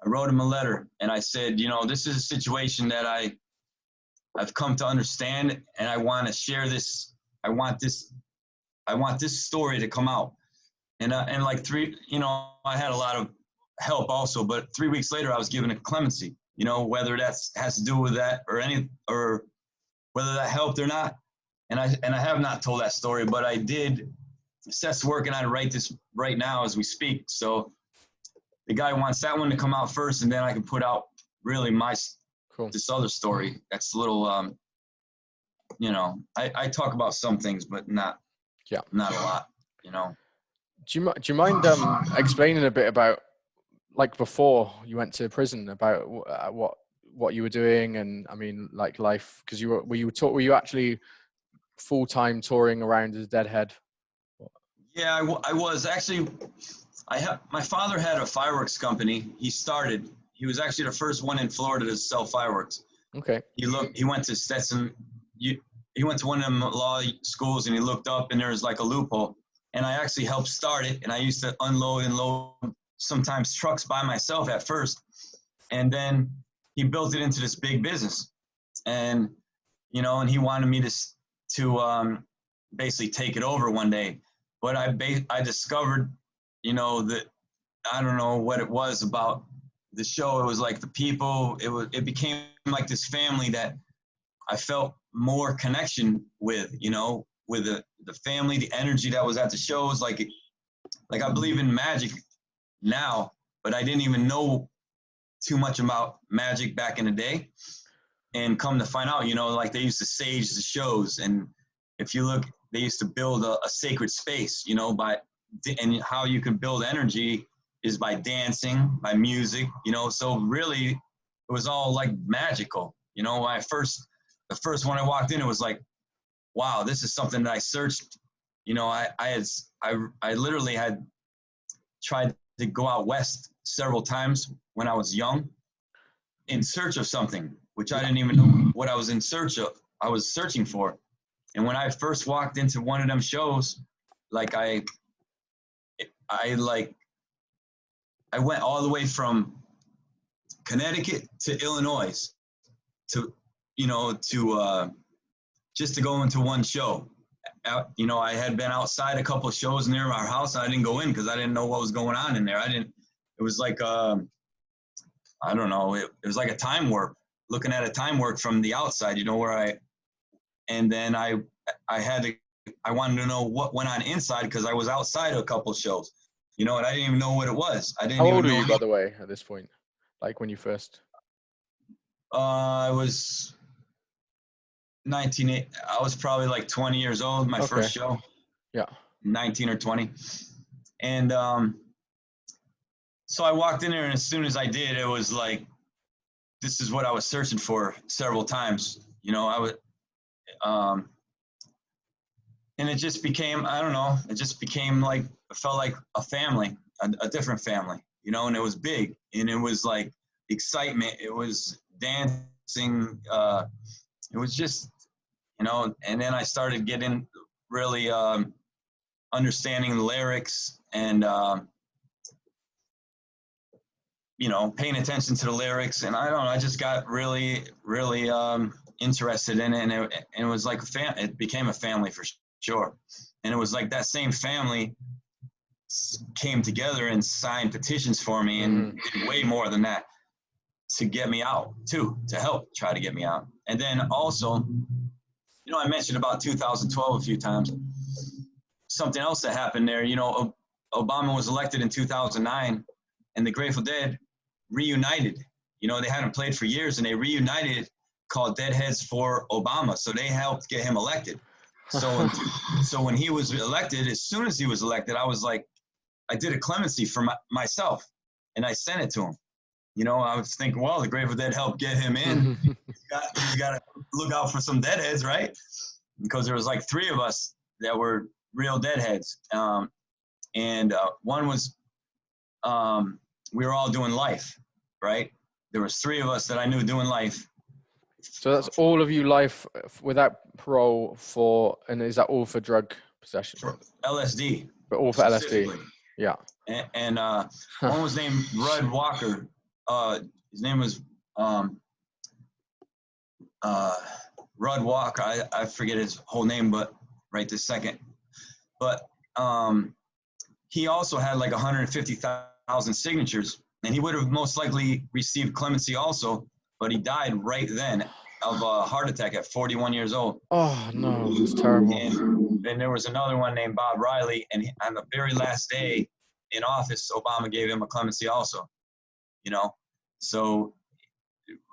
I wrote him a letter, and I said, you know, this is a situation that I've come to understand, and I want to share this. I I want this story to come out. And like I had a lot of help also, but 3 weeks later I was given a clemency, whether has to do with that or whether that helped or not. And I have not told that story, but I did. Seth's working on write this right now as we speak. So the guy wants that one to come out first, and then I can put out really this other story. That's a little, I talk about some things, but not a lot, Do you mind explaining a bit about, like, before you went to prison, about what you were doing, and I mean, like, life, because were you actually full-time touring around as Deadhead? Yeah, I was actually. My father had a fireworks company. He was actually the first one in Florida to sell fireworks. Okay. He went to Stetson. He went to one of them law schools, and he looked up, and there was like a loophole. And I actually helped start it. And I used to unload and load sometimes trucks by myself at first. And then he built it into this big business. And, and he wanted me to basically take it over one day. But I discovered, that I don't know what it was about the show. It was like the people. It became like this family that I felt more connection with. With the family, the energy that was at the shows. Like I believe in magic now, but I didn't even know too much about magic back in the day. And come to find out, like they used to sage the shows, and if you look, they used to build a sacred space, and how you can build energy is by dancing, by music, so really it was all like magical. When the first one I walked in, it was like, wow, this is something that I searched. I literally had tried to go out west several times when I was young in search of something, which I didn't even know what I was in search of. I was searching for. And when I first walked into one of them shows, like I went all the way from Connecticut to Illinois to just to go into one show. I had been outside a couple of shows near our house. I didn't go in because I didn't know what was going on in there. It was like, I don't know. It was like a time warp, looking at a time warp from the outside, and then I wanted to know what went on inside because I was outside a couple of shows, and I didn't even know what it was. How old were you, by the way, at this point? Like when you first? I was 19. I was probably like 20 years old. My first show. Yeah. 19 or 20, and so I walked in there, and as soon as I did, it was like, this is what I was searching for several times. I would, and it just became, I don't know, it just became like, it felt like a family, a different family, and it was big, and it was like excitement. It was dancing. It was just, and then I started getting really understanding the lyrics and, paying attention to the lyrics. And I don't know, I just got really, really interested in it. And it was like it became a family for sure. And it was like that same family came together and signed petitions for me and did way more than that to get me out too, to help try to get me out. And then also, I mentioned about 2012 a few times. Something else that happened there, Obama was elected in 2009 and the Grateful Dead reunited. They hadn't played for years, and they reunited, called Deadheads for Obama. So they helped get him elected. So when he was elected, as soon as he was elected, I was like, I did a clemency for myself, and I sent it to him. I was thinking, well, the Grateful Dead helped get him in. You got to look out for some Deadheads, right? Because there was like 3 of us that were real Deadheads. And one was, we were all doing life, right? There was 3 of us that I knew doing life. So that's all of you life without parole and is that all for drug possession? For LSD. But all for LSD. Yeah. And one was named Rudd Walker. His name was Rudd Walker. I forget his whole name, but right this second. But he also had like 150,000 signatures, and he would have most likely received clemency also, but he died right then of a heart attack at 41 years old. Oh no, it's terrible. And then there was another one named Bob Riley, and on the very last day in office, Obama gave him a clemency also, you know. So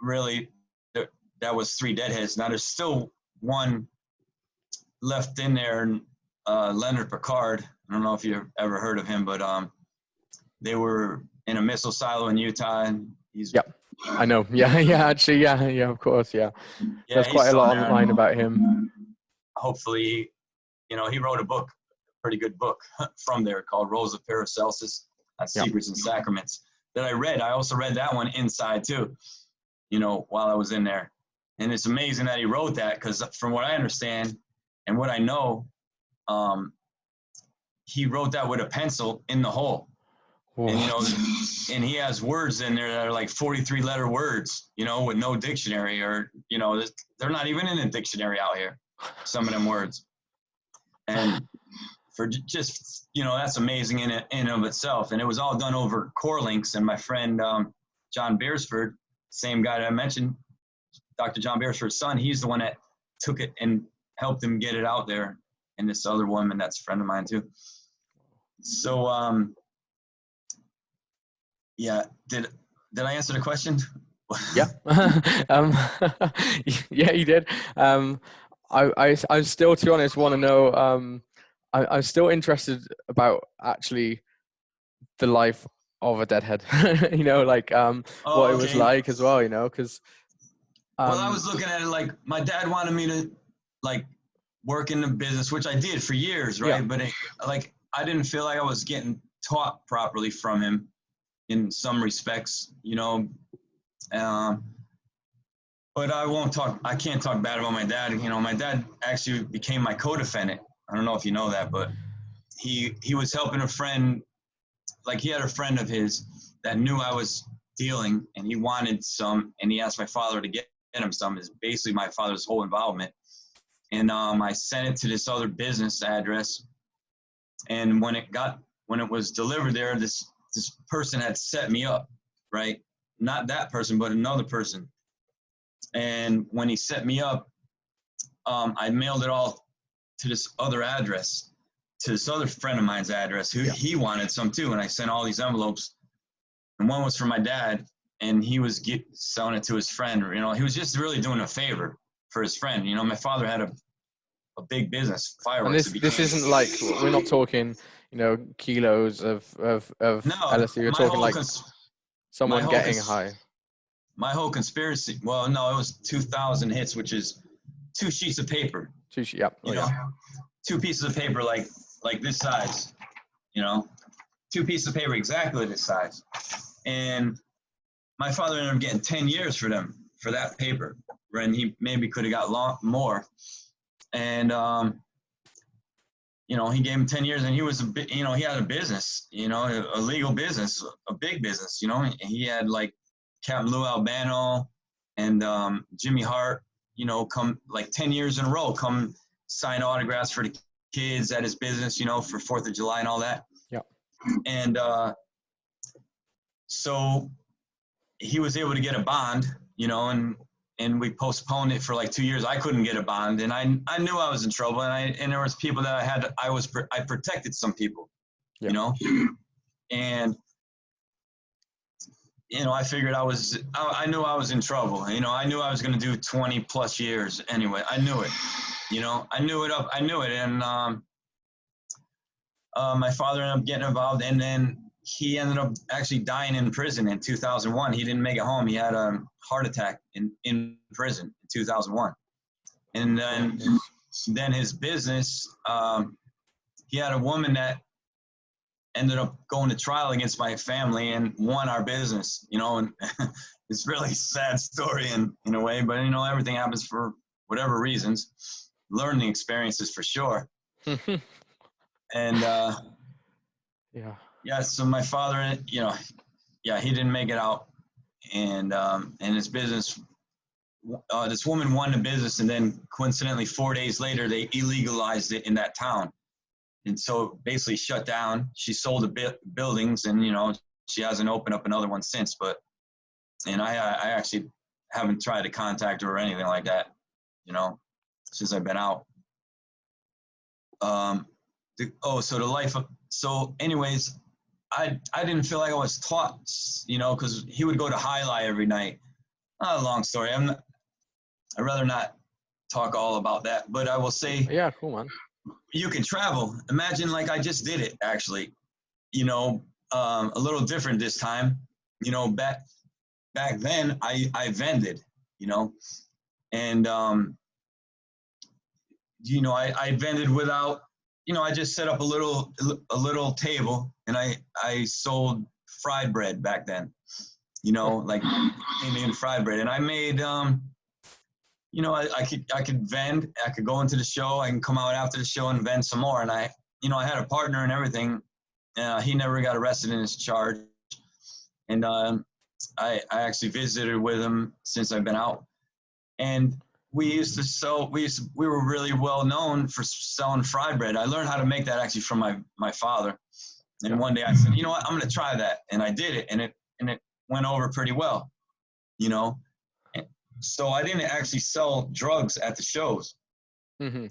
really, that was 3 deadheads. Now there's still one left in there, Leonard Picard. I don't know if you've ever heard of him, but they were in a missile silo in Utah, and he's Yep, I know. Yeah, actually, yeah, of course, yeah. There's he's quite a still lot there. online about him. Hopefully, he wrote a book, pretty good book from there called Rose of Paracelsus on Secrets and Sacraments that I read. I also read that one inside too, while I was in there. And it's amazing that he wrote that, because from what I understand and what I know, he wrote that with a pencil in the hole. What? And he has words in there that are like 43-letter words, with no dictionary, or, they're not even in a dictionary out here, some of them words. And for just, that's amazing in and of itself. And it was all done over core links. And my friend, John Beresford, same guy that I mentioned, Dr. John Beresford's son, he's the one that took it and helped him get it out there. And this other woman, that's a friend of mine too. So, yeah, did I answer the question? Yeah. Yeah, you did. I still, to be honest, want to know, I'm still interested about actually the life of a deadhead, what it was like as well, because well, I was looking at it like my dad wanted me to like work in the business, which I did for years, right? Yeah. But I didn't feel like I was getting taught properly from him in some respects, but I can't talk bad about my dad. My dad actually became my co-defendant. I don't know if you know that, but he was helping a friend. Like, he had a friend of his that knew I was dealing, and he wanted some, and he asked my father to get him some. Is basically my father's whole involvement. And I sent it to this other business address, and when it was delivered there, this person had set me up, right? Not that person, but another person. And when he set me up, I mailed it all to this other address, to this other friend of mine's address, who he wanted some too. And I sent all these envelopes, and one was for my dad, and he was selling it to his friend. He was just really doing a favor for his friend. My father had a big business, fireworks. And this isn't like, we're not talking, kilos of LSD. We're talking like someone getting high. My whole conspiracy. Well, no, it was 2,000 hits, which is 2 sheets of paper. 2 sheets, yeah. 2 pieces of paper like this size. 2 pieces of paper exactly this size. And my father ended up getting 10 years for that paper, when he maybe could have got more. And he gave him 10 years, and he was he had a business, a legal business, a big business. He had like Captain Lou Albano and Jimmy Hart, come like 10 years in a row, come sign autographs for the kids at his business, for 4th of July and all that. Yeah. And so he was able to get a bond, and we postponed it for like 2 years. I couldn't get a bond, and I knew I was in trouble, and there was people that I protected some people, and I figured I knew I was in trouble. I knew I was going to do 20 plus years anyway. I knew it, I knew it. And my father ended up getting involved, and then he ended up actually dying in prison in 2001. He didn't make it home. He had a heart attack in prison in 2001. And then his business, he had a woman that ended up going to trial against my family and won our business, and it's really a sad story in a way, but everything happens for whatever reasons. Learning experiences for sure. And so my father, he didn't make it out, and his business, this woman won the business, and then coincidentally 4 days later they illegalized it in that town. and so basically shut down. She sold the buildings, and she hasn't opened up another one since. And I actually haven't tried to contact her or anything like that, since I've been out. So anyways, I didn't feel like I was taught, because he would go to Highlight every night. Long story. I'd rather not talk all about that, but I will say, yeah, cool, man. You can travel. Imagine like I just did it, actually, a little different this time. Back then I vended, and I vended without, I just set up a little table, and I sold fried bread back then, like Indian fried bread, and I made I could vend, I could go into the show, I can come out after the show and vend some more, and I had a partner and everything. He never got arrested in his charge, and I actually visited with him since I've been out, and we used to sell. We were really well known for selling fried bread. I learned how to make that actually from my father. And one day I said, you know what, I'm going to try that, and I did it, and it went over pretty well, And so I didn't actually sell drugs at the shows. Mm-hmm.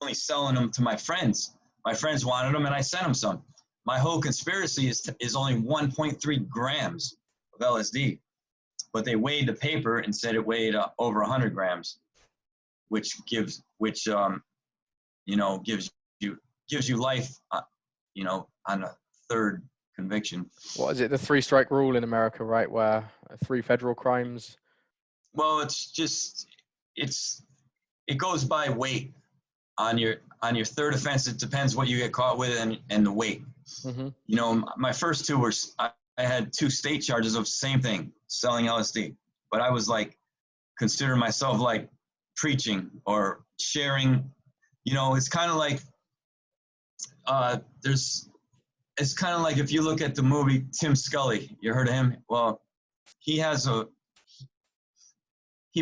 Only selling them to my friends. My friends wanted them, and I sent them some. My whole conspiracy is only 1.3 grams of LSD, but they weighed the paper and said it weighed over 100 grams. Which gives you life, on a third conviction. What is it? The 3-strike rule in America, right? Where 3 federal crimes. Well, it goes by weight. On your third offense, it depends what you get caught with and the weight. Mm-hmm. My first 2 were, I had 2 state charges of the same thing, selling LSD, but I was like, consider myself like preaching or sharing, it's kind of like it's kind of like if you look at the movie Tim Scully, you heard of him? Well, he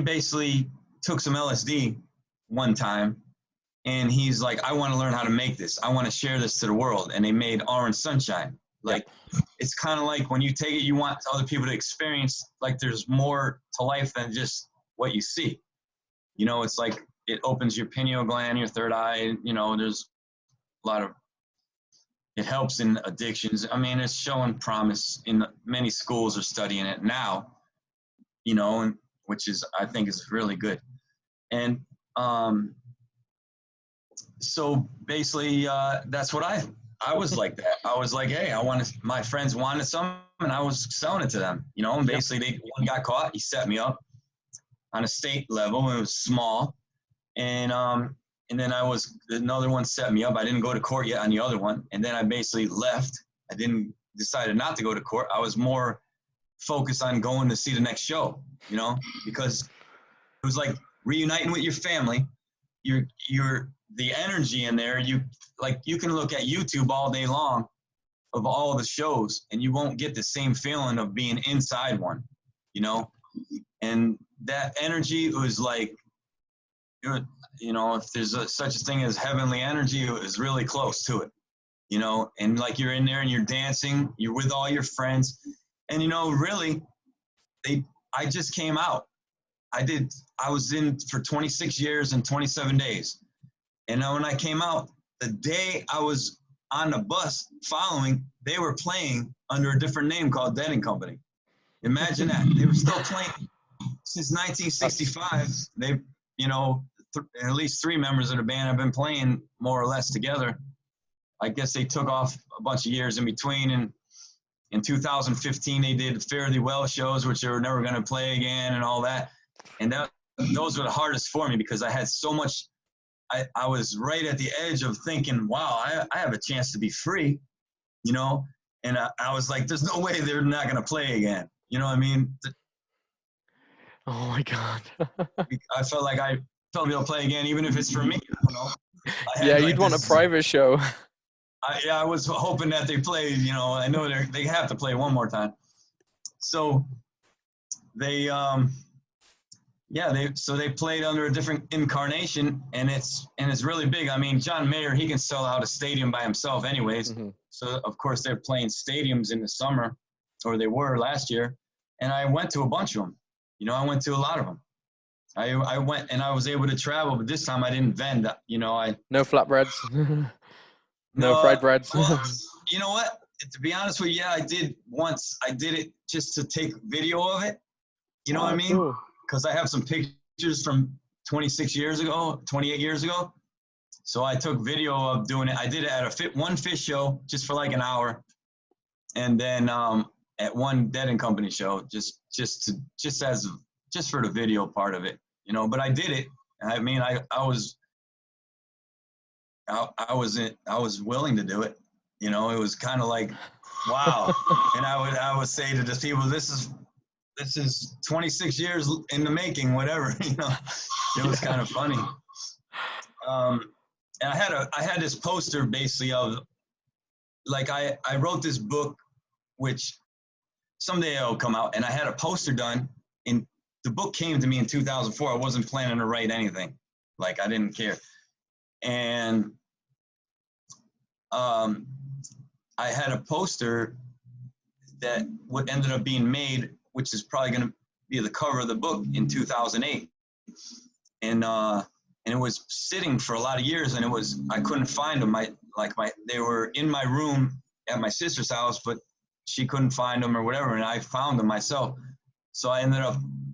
basically took some LSD one time, and he's like, I want to learn how to make this. I want to share this to the world. And they made Orange Sunshine. Like, it's kind of like when you take it, you want other people to experience, like there's more to life than just what you see. It's like it opens your pineal gland, your third eye. There's a lot of, it helps in addictions. I mean, it's showing promise in many schools are studying it now, and which is, I think is really good. And so basically that's what I was like that. I was like, hey, my friends wanted some, and I was selling it to them, and basically one got caught. He set me up on a state level, and it was small. And then another one set me up. I didn't go to court yet on the other one. And then I basically left. I decided not to go to court. I was more focused on going to see the next show, because it was like reuniting with your family. The energy in there, you can look at YouTube all day long of all the shows, and you won't get the same feeling of being inside one, and that energy was like, if there's such a thing as heavenly energy, it was really close to it, and like you're in there and you're dancing, you're with all your friends, and really, I just came out. I was in for 26 years and 27 days. And when I came out, the day I was on the bus following, they were playing under a different name called Deadhead Company. Imagine that. They were still playing since 1965. They, at least 3 members of the band have been playing more or less together. I guess they took off a bunch of years in between. And in 2015, they did Fairly Well shows, which they were never going to play again and all that. And those were the hardest for me because I had so much. I was right at the edge of thinking, wow, I have a chance to be free, and I was like, there's no way they're not going to play again. You know what I mean? Oh my God. I felt like I felt able to play again, even if it's for me. You'd want a private show. I was hoping that they played, I know they have to play one more time. So they, Yeah, they played under a different incarnation, and it's really big. I mean, John Mayer, he can sell out a stadium by himself anyways. Mm-hmm. So of course they're playing stadiums in the summer, or they were last year, and I went to a bunch of them. You know, I went to a lot of them. I went and I was able to travel, but this time I didn't vend. You know, No flatbreads. No no, fried breads. well, you know what? To be honest with you, yeah, I did once. I did it just to take video of it. You know what I mean? Cool. Because I have some pictures from 26 years ago, 28 years ago. So I took video of doing it. I did it at one fish show just for like an hour, and then at one Dead and Company show just for the video part of it, you know. But I did it. I mean, I was willing to do it. You know, it was kind of like, wow. And I would say to the people, this is 26 years in the making, whatever, you know. It was kind of funny. And I had this poster basically of, like, I wrote this book, which someday it'll come out, and I had a poster done, and the book came to me in 2004. I wasn't planning to write anything. Like, I didn't care. And I had a poster that ended up being made, which is probably going to be the cover of the book, in 2008. And it was sitting for a lot of years, and I couldn't find them. They were in my room at my sister's house, but she couldn't find them or whatever, and I found them myself. So I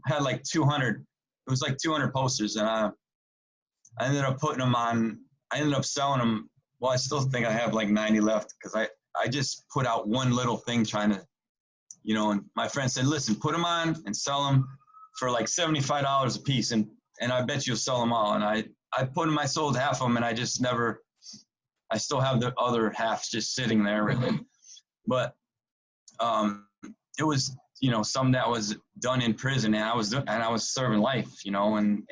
had like 200. It was like 200 posters, and I ended up putting them on. I ended up selling them. Well, I still think I have like 90 left, because I just put out one little thing trying to, you know, and my friend said, listen, put them on and sell them for like $75 a piece, and I bet you'll sell them all. And I sold half of them, and I still have the other half just sitting there. But it was, you know, something that was done in prison, and I was serving life, you know, and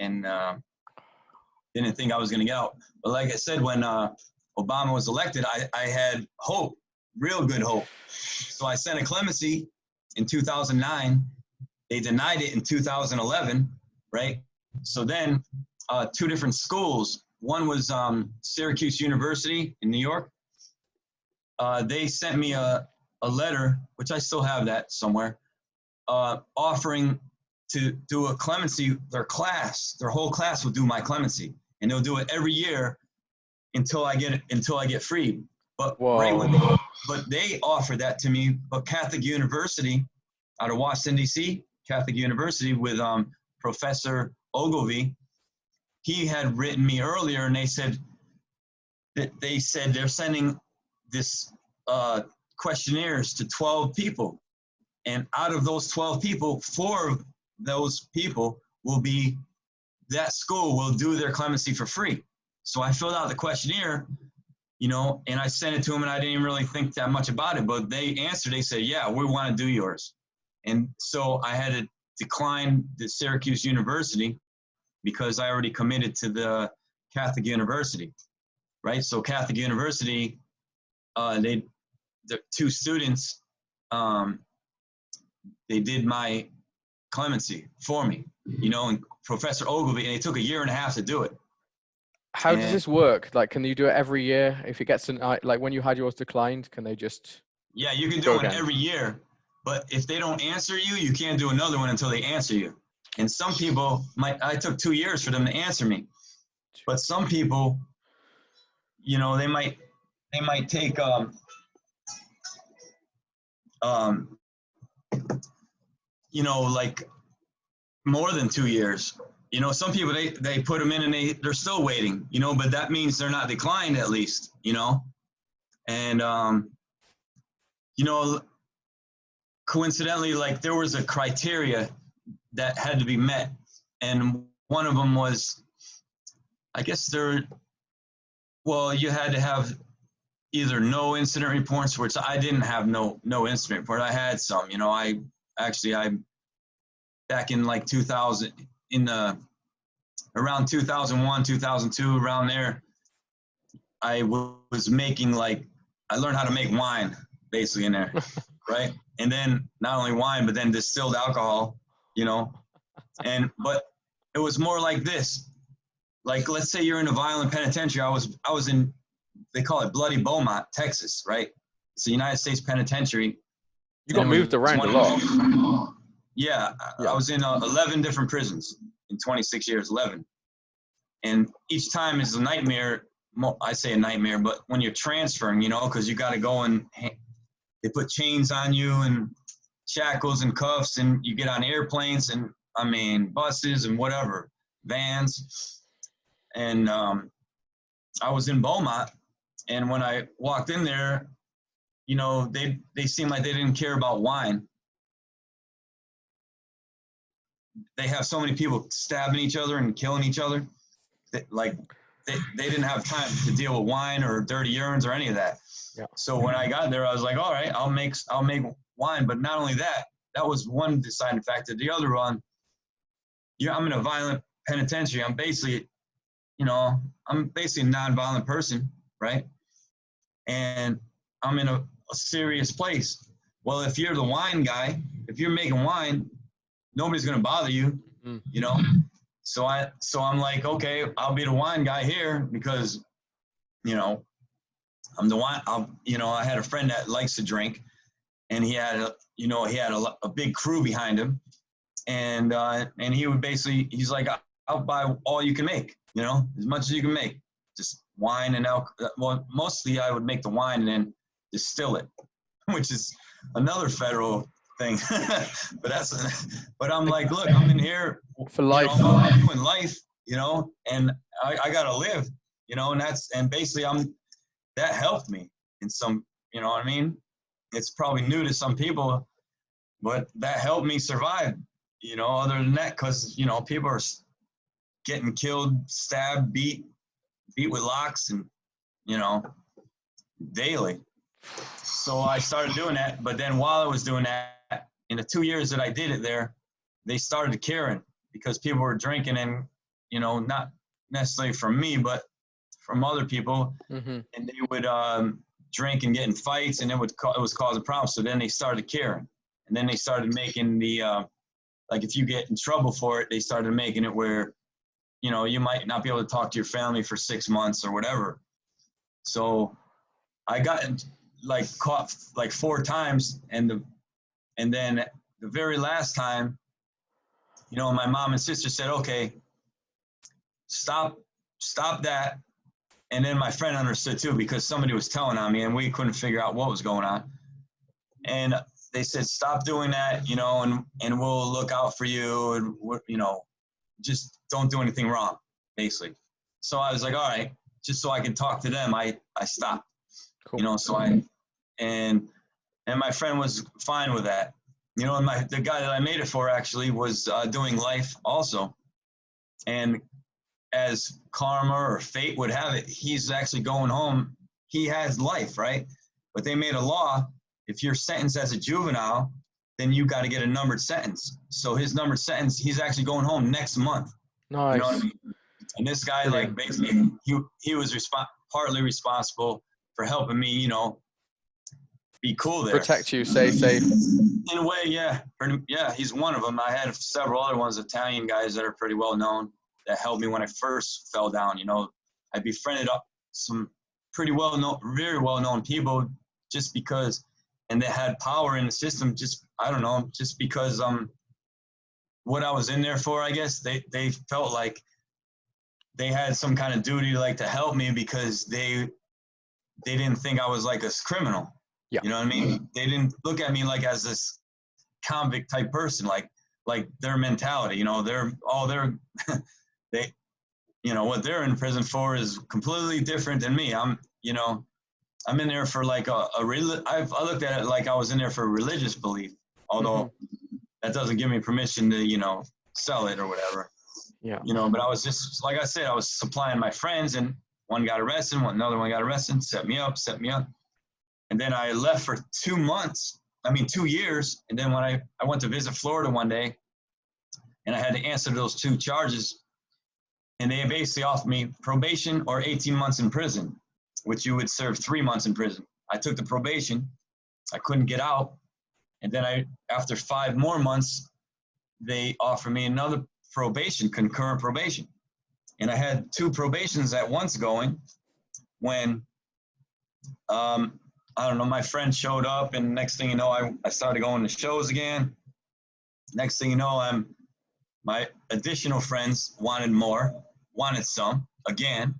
didn't think I was going to get out. But like I said, when Obama was elected, I had hope, real good hope. So I sent a clemency in 2009. They denied it in 2011, right? So then two different schools. One was Syracuse University in New York. They sent me a letter, which I still have that somewhere, offering to do a clemency. Their whole class will do my clemency, and they'll do it every year until I get freed. But but they offered that to me. But Catholic University out of Washington, D.C., Catholic University with Professor Ogilvy, he had written me earlier, and they said they're sending this questionnaires to 12 people. And out of those 12 people, 4 of those people that school will do their clemency for free. So I filled out the questionnaire, you know, and I sent it to them, and I didn't even really think that much about it, but they answered. They said, yeah, we want to do yours. And so I had to decline the Syracuse University because I already committed to the Catholic University, right? So Catholic University, the 2 students, they did my clemency for me, you know, and Professor Ogilvy, and it took 1.5 years to do it. How does this work? Like, can you do it every year? If it gets like when you had yours declined, can they just? Yeah, you can do it every year, but if they don't answer you, you can't do another one until they answer you. And some people I took 2 years for them to answer me, but some people, you know, they might take you know, like more than 2 years. You know, some people, they put them in and they're still waiting, you know, but that means they're not declined at least, you know. And, you know, coincidentally, like, there was a criteria that had to be met. And one of them was, I guess you had to have either no incident reports, which I didn't have no incident report. I had some, you know, I back in like 2000, around 2001, 2002, around there, I was making, like, I learned how to make wine basically in there, right? And then not only wine, but then distilled alcohol, you know. But it was more like this. Like, let's say you're in a violent penitentiary. I was in, they call it Bloody Beaumont, Texas, right? It's the United States Penitentiary. You got moved around a lot. Yeah, I was in 11 different prisons in 26 years, 11. And each time is a nightmare. I say a nightmare, but when you're transferring, you know, because you got to go and they put chains on you and shackles and cuffs, and you get on airplanes and, I mean, buses and whatever, vans. And I was in Beaumont, and when I walked in there, you know, they seemed like they didn't care about wine. They have so many people stabbing each other and killing each other. They didn't have time to deal with wine or dirty urines or any of that. Yeah. So when I got there, I was like, all right, I'll make wine. But not only that, that was one deciding factor. The other one, I'm in a violent penitentiary. I'm basically, you know, a non-violent person, right? And I'm in a serious place. Well, if you're the wine guy, if you're making wine, nobody's gonna bother you, you know. So I'm like, okay, I'll be the wine guy here because, you know, I'm the wine. I had a friend that likes to drink, and he had a big crew behind him, and he would basically, he's like, I'll buy all you can make, you know, as much as you can make, just wine and alcohol. Well, mostly I would make the wine and then distill it, which is another federal thing. but I'm like, look, I'm in here for life, I'm doing life, you know, and I gotta live, you know, and basically that helped me in some, you know what I mean? It's probably new to some people, but that helped me survive, you know, other than that, because, you know, people are getting killed, stabbed, beat with locks, and, you know, daily. So I started doing that. But then while I was doing that, in the 2 years that I did it there, they started caring because people were drinking, and, you know, not necessarily from me, but from other people. And they would drink and get in fights, and it was causing problems. So then they started caring. And then they started making the, like, if you get in trouble for it, they started making it where, you know, you might not be able to talk to your family for 6 months or whatever. So I got caught like 4 times, and then the very last time, you know, my mom and sister said, okay, stop that. And then my friend understood too, because somebody was telling on me and we couldn't figure out what was going on. And they said, stop doing that, you know, and we'll look out for you, and, you know, just don't do anything wrong, basically. So I was like, all right, just so I can talk to them, I stopped. Cool. You know, so and my friend was fine with that. You know, and the guy that I made it for actually was doing life also. And as karma or fate would have it, he's actually going home. He has life, right? But they made a law, if you're sentenced as a juvenile, then you got to get a numbered sentence. So his numbered sentence, he's actually going home next month. Nice. You know what I mean? And this guy, like, basically, he was partly responsible for helping me, you know, be cool there. Protect you, stay safe. In a way, yeah. Yeah, he's one of them. I had several other ones, Italian guys that are pretty well known, that helped me when I first fell down. You know, I befriended up some pretty well known, very well known people just because, and they had power in the system. Just, I don't know, just because what I was in there for, I guess they felt like they had some kind of duty to help me because they didn't think I was like a criminal. Yeah. You know what I mean? They didn't look at me like as this convict type person, like their mentality, you know, they, you know, what they're in prison for is completely different than me. I'm in there for like I looked at it like I was in there for a religious belief, although that doesn't give me permission to, you know, sell it or whatever. Yeah. You know, but I was just, like I said, I was supplying my friends, and one got arrested, another one got arrested, set me up. And then I left for 2 years. And then when I went to visit Florida one day, and I had to answer those 2 charges, and they basically offered me probation or 18 months in prison, which you would serve 3 months in prison. I took the probation. I couldn't get out. And then after 5 more months, they offered me another probation, concurrent probation. And I had 2 probations at once going when, I don't know, my friend showed up, and next thing you know, I started going to shows again. Next thing you know, my additional friends wanted some again.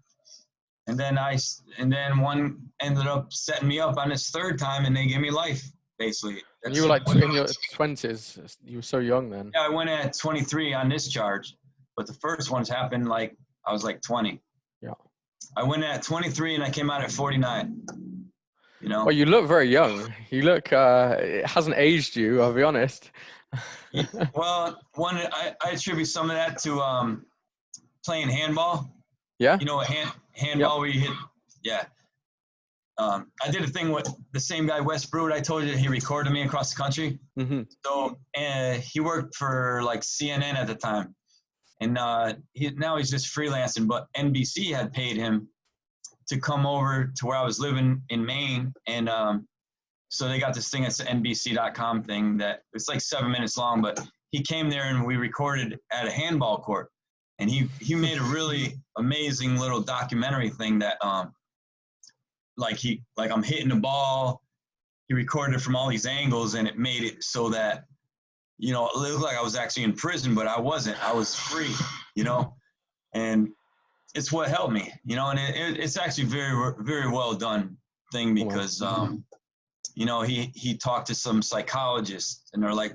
And then one ended up setting me up on this 3rd time, and they gave me life, basically. And you were like in your 20s. You were so young then. Yeah, I went at 23 on this charge, but the first ones happened like I was like 20. Yeah. I went at 23 and I came out at 49. You know. Well, you look very young. You look. It hasn't aged you. I'll be honest. Well, I attribute some of that to playing handball. Yeah. You know, handball where you hit. Yeah. I did a thing with the same guy, Wes Brood. I told you he recorded me across the country. Mm-hmm. So he worked for like CNN at the time, and now he's just freelancing. But NBC had paid him to come over to where I was living in Maine, and so they got this thing. It's the NBC.com thing that it's like 7 minutes long. But he came there and we recorded at a handball court, and he made a really amazing little documentary thing that like I'm hitting the ball. He recorded it from all these angles, and it made it so that, you know, it looked like I was actually in prison, but I wasn't. I was free, you know, and it's what helped me, you know, and it's actually very, very well done thing because, you know, he talked to some psychologists, and they're like,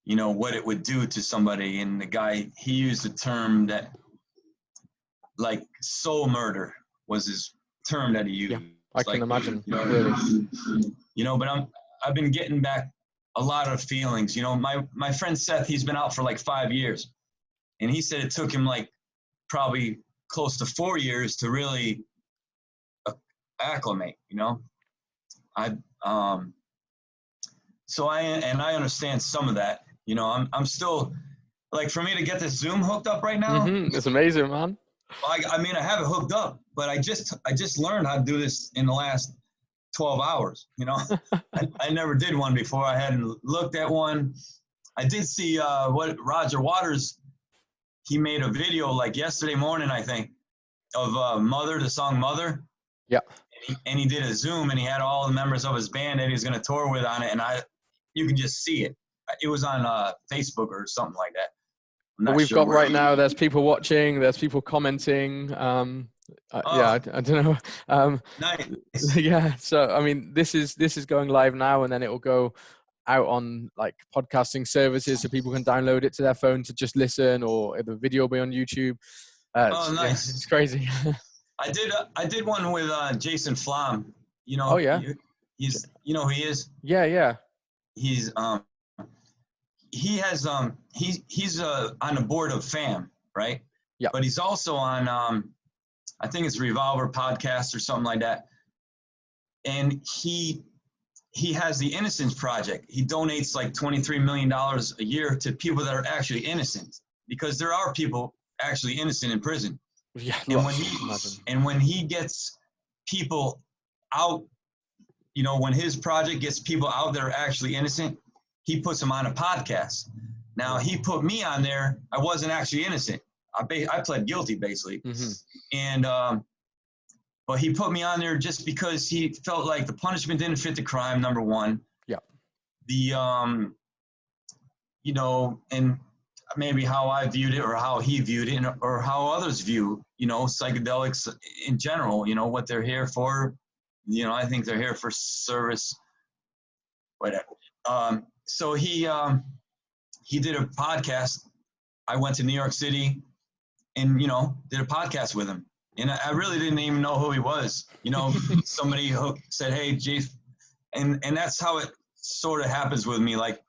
you know, what it would do to somebody. And the guy, he used a term that, like, soul murder was his term that he used. Yeah, I can imagine. You know, really. You know, but I've been getting back a lot of feelings. You know, my friend Seth, he's been out for like 5 years, and he said it took him like probably close to 4 years to really acclimate. You know, so I understand some of that. You know, I'm still, like, for me to get this Zoom hooked up right now. Mm-hmm. It's amazing, man. I mean, I have it hooked up, but I just learned how to do this in the last 12 hours. You know, I never did one before. I hadn't looked at one. I did see what Roger Waters, he made a video like yesterday morning, I think, of Mother, the song Mother. Yeah. And he did a Zoom, and he had all the members of his band that he was going to tour with on it. And you can just see it. It was on Facebook or something like that. We've got right now, there's people watching, there's people commenting. Yeah, I don't know. Nice. Yeah, so I mean, this is going live now, and then it will go out on like podcasting services, so people can download it to their phone to just listen, or the video will be on YouTube. Nice. Yeah, it's crazy. I did one with Jason Flom. You know. Oh yeah. He's, you know who he is? Yeah. He's he has he's on the board of FAM, right? Yeah. But he's also on I think it's Revolver Podcast or something like that. And he has the Innocence Project. He donates like $23 million a year to people that are actually innocent, because there are people actually innocent in prison. Yeah. And when he gets people out, you know, when his project gets people out that are actually innocent, he puts them on a podcast. Now, he put me on there. I wasn't actually innocent. I pled guilty, basically. Mm-hmm. And but he put me on there just because he felt like the punishment didn't fit the crime, number one. Yeah. The you know, and maybe how I viewed it, or how he viewed it, or how others view, you know, psychedelics in general, you know, what they're here for. You know, I think they're here for service, whatever. So he did a podcast. I went to New York City and, you know, did a podcast with him. And I really didn't even know who he was. You know, somebody said, hey, Jeff. And that's how it sort of happens with me. Like,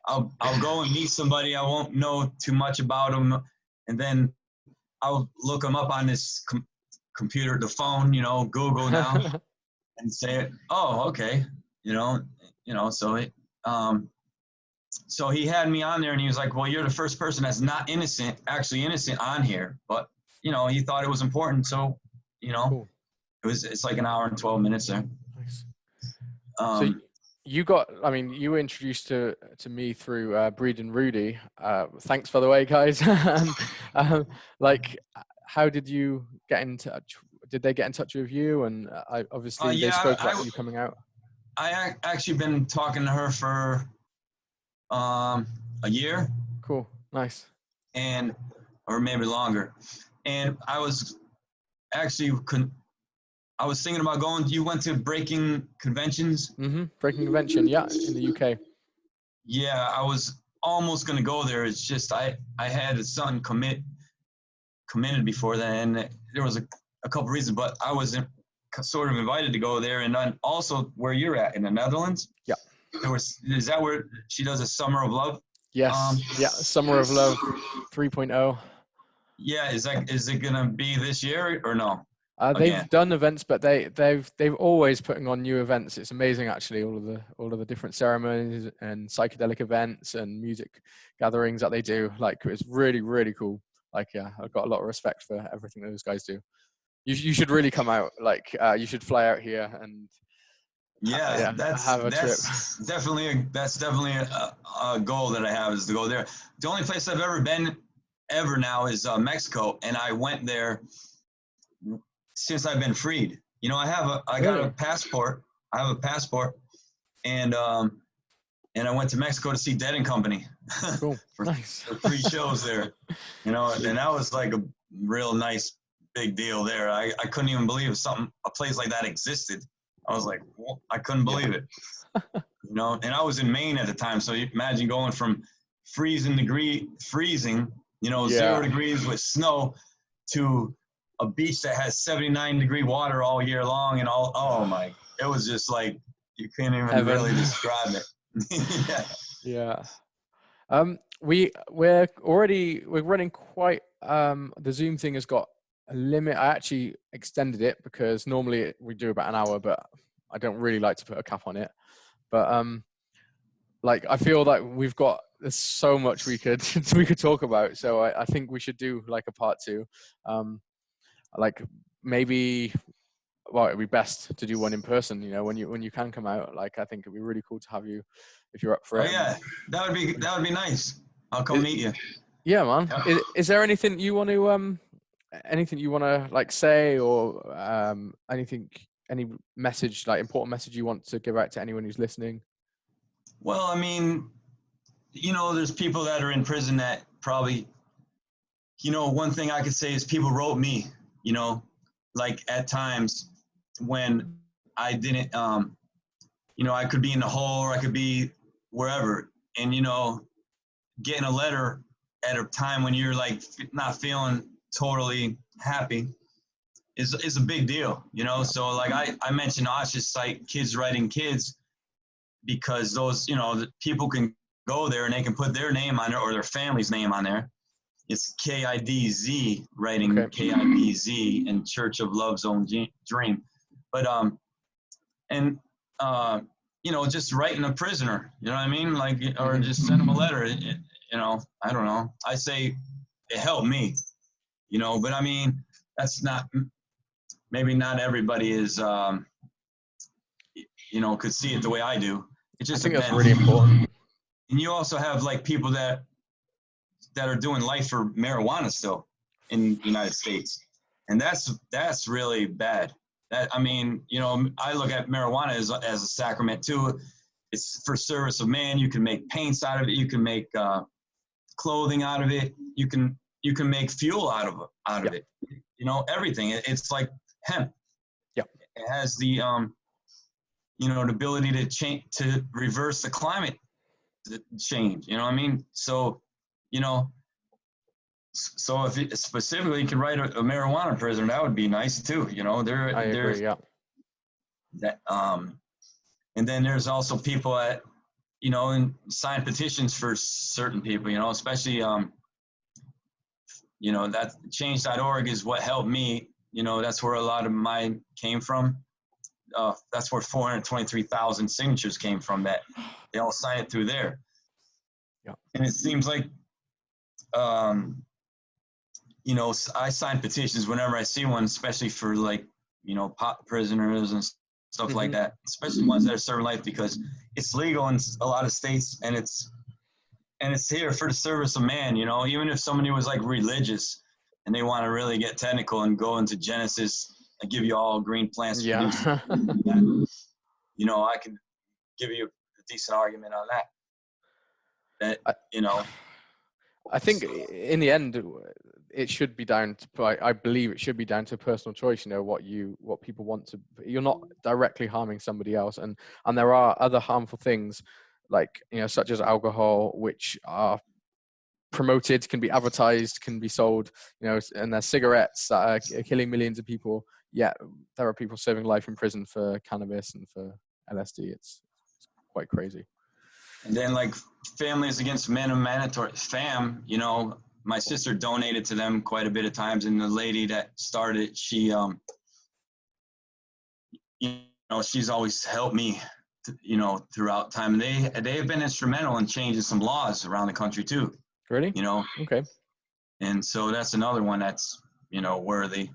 I'll go and meet somebody. I won't know too much about them. And then I'll look them up on this computer, the phone, you know, Google now, and say, oh, okay. You know, so he had me on there, and he was like, well, you're the first person that's not actually innocent on here. But, you know, he thought it was important. So, you know, cool. It's like an hour and 12 minutes there. Nice. I mean, you were introduced to me through Breed and Rudy. Thanks, by the way, guys. And, like, how did you get in touch? Did they get in touch with you? And obviously they Yeah, spoke about you coming out. actually been talking to her for a year, Cool. Nice. and or maybe longer. And I was actually I was thinking about going. You went to breaking conventions? Breaking Convention, yeah, in the UK. Yeah, I was almost gonna go there. It's just I had a son committed before that, and there was a couple reasons, but I was sort of invited to go there, and then also where you're at in the Netherlands. Yeah. Is that where she does a Summer of Love? Yes. Yeah. Summer of Love 3.0. Yeah, is it gonna be this year or no? They've done events, but they've always putting on new events. It's amazing, actually, all of the different ceremonies and psychedelic events and music gatherings that they do. Like, it's really, really cool. Like, yeah, I've got a lot of respect for everything those guys do. You should really come out. Like, you should fly out here and yeah, have a trip. that's definitely a goal that I have, is to go there. The only place I've ever been now is Mexico, and I went there since I've been freed. You know, I got a passport. I have a passport, and I went to Mexico to see Dead and Company. Cool. for Nice. 3 shows there. You know, and that was like a real nice big deal there. I couldn't even believe a place like that existed. I was like, well, I couldn't believe it. You know, and I was in Maine at the time, so you imagine going from freezing, 0 degrees with snow, to a beach that has 79-degree water all year long, and it was just like, you can't even really describe it. Yeah. We're running quite, the Zoom thing has got a limit. I actually extended it because normally we do about an hour, but I don't really like to put a cap on it. But like, I feel like there's so much we could talk about. So I think we should do like a part 2. Like, maybe, well, it'd be best to do one in person, you know, when you can come out. Like, I think it'd be really cool to have you if you're up for it. Yeah, that would be nice. I'll come meet you. Yeah, man. Yeah. Is there anything you want to like say, or any message, like important message you want to give out to anyone who's listening? Well, I mean, you know, there's people that are in prison that probably, you know, one thing I could say is people wrote me, you know, like at times when I didn't, you know, I could be in the hole or I could be wherever. And, you know, getting a letter at a time when you're like not feeling totally happy is a big deal, you know? So like I mentioned Osh's site, Kids Writing Kids, because those, you know, the people can go there and they can put their name on there or their family's name on there. It's KIDZ writing, okay. KIDZ, and Church of Love's Own Dream. But you know, just writing a prisoner, you know what I mean? Like, or just send them a letter. You know, I don't know. I say it helped me, you know. But I mean, that's not, maybe not everybody is, you know, could see it the way I do. It's just, I think that's really important. And you also have like people that are doing life for marijuana still in the United States. And that's really bad. That, I mean, you know, I look at marijuana as a sacrament too. It's for service of man. You can make paints out of it. You can make clothing out of it. You can make fuel out of it. You know, everything. It's like hemp. Yeah. It has the you know, the ability to change, to reverse the climate change. You know what I mean? So, you know, so if it, specifically you can write a marijuana prisoner, that would be nice too. You know, I agree, yeah. That and then there's also people that, you know, and sign petitions for certain people. You know, especially you know, that change.org is what helped me. You know, that's where a lot of mine came from. That's where 423,000 signatures came from. That they all sign it through there. Yeah. And it seems like you know, I sign petitions whenever I see one, especially for like, you know, pot prisoners and stuff like that, especially ones that are serving life, because it's legal in a lot of states, and it's here for the service of man. You know, even if somebody was like religious and they want to really get technical and go into Genesis and give you all green plants to produce, you know, I can give you a decent argument on that. That, you know, I think in the end, it should be down to, I believe it should be down to personal choice, you know, what people want to, you're not directly harming somebody else. And there are other harmful things like, you know, such as alcohol, which are promoted, can be advertised, can be sold, you know, and there's cigarettes that are killing millions of people. Yet there are people serving life in prison for cannabis and for LSD. It's quite crazy. And then like Families Against Men and Mandatory FAM, you know, my sister donated to them quite a bit of times, and the lady that started, she, you know, she's always helped me, you know, throughout time. And they have been instrumental in changing some laws around the country too. Really? You know. Okay. And so that's another one that's, you know, worthy.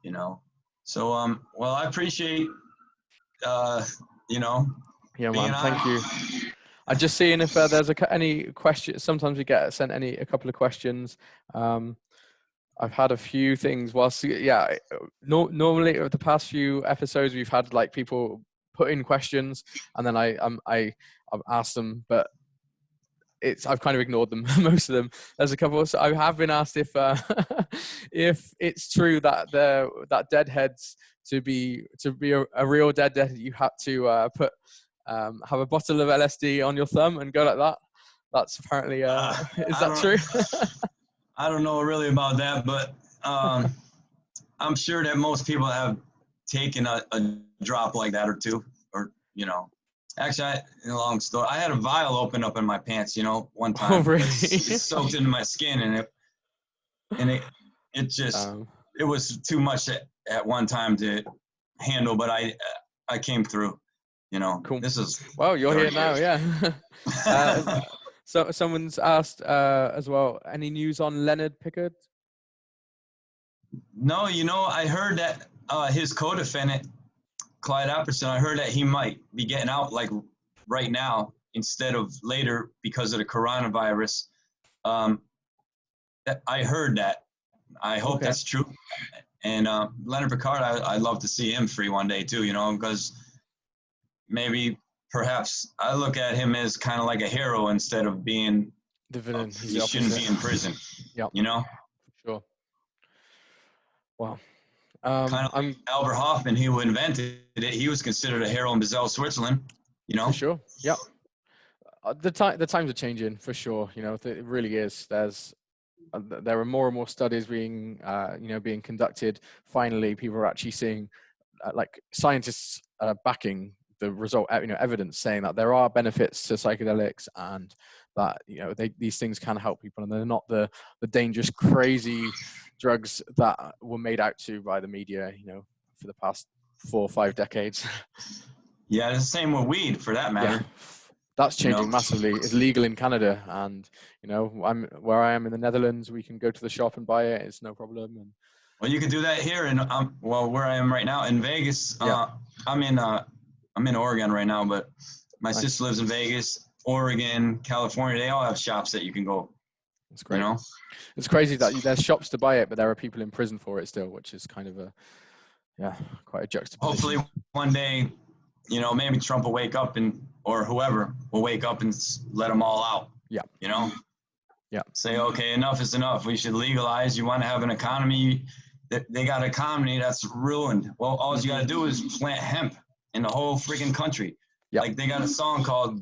You know. So well, I appreciate you know. Yeah, man. Thank you. I'm just seeing if there's any questions. Sometimes we get sent a couple of questions. I've had a few things. Yeah, normally over the past few episodes, we've had like people put in questions, and then I've asked them, but I've kind of ignored them, most of them. There's a couple. So I have been asked if if it's true that that Deadheads to be a real Deadhead, you had to put have a bottle of LSD on your thumb and go like that. That's apparently is that true? I don't know really about that, but I'm sure that most people have taken a drop like that or two, or you know. Actually, in a long story, I had a vial open up in my pants, you know, one time. Oh, really? It soaked into my skin, and it just it was too much at one time to handle, but I came through, you know. Cool. This is well, you're here now, yeah. So someone's asked as well, any news on Leonard Pickard? No, you know, I heard that his co-defendant, Clyde Apperson, I heard that he might be getting out like right now instead of later because of the coronavirus. I heard that. I hope that's true. And Leonard Pickard, I'd love to see him free one day too, you know, because perhaps I look at him as kind of like a hero instead of being the villain. He shouldn't be in prison. Yeah, you know. Sure. Wow. Kind of like Albert Hoffman, who invented it. He was considered a hero in Basel, Switzerland. You know. For sure. Yeah. The times are changing for sure. You know, it really is. There are more and more studies being being conducted. Finally, people are actually seeing like scientists backing the result, evidence saying that there are benefits to psychedelics and that, these things can help people, and they're not the dangerous, crazy drugs that were made out to by the media, for the past 4 or 5 decades. Yeah, it's the same with weed, for that matter. Yeah. That's changing massively. It's legal in Canada, and I'm where I am in the Netherlands. We can go to the shop and buy it. It's no problem. And well, you can do that here, and where I am right now in Vegas. Yeah. I'm in Oregon right now, but my sister lives in Vegas, Oregon, California. They all have shops that you can go. It's great. It's crazy that there's shops to buy it, but there are people in prison for it still, which is kind of quite a juxtaposition. Hopefully, one day, maybe Trump will wake up or whoever will wake up and let them all out. Yeah. Yeah. Say, okay, enough is enough. We should legalize. You want to have an economy. They got an economy that's ruined. Well, all you got to do is plant hemp in the whole freaking country. Yeah. Like they got a song called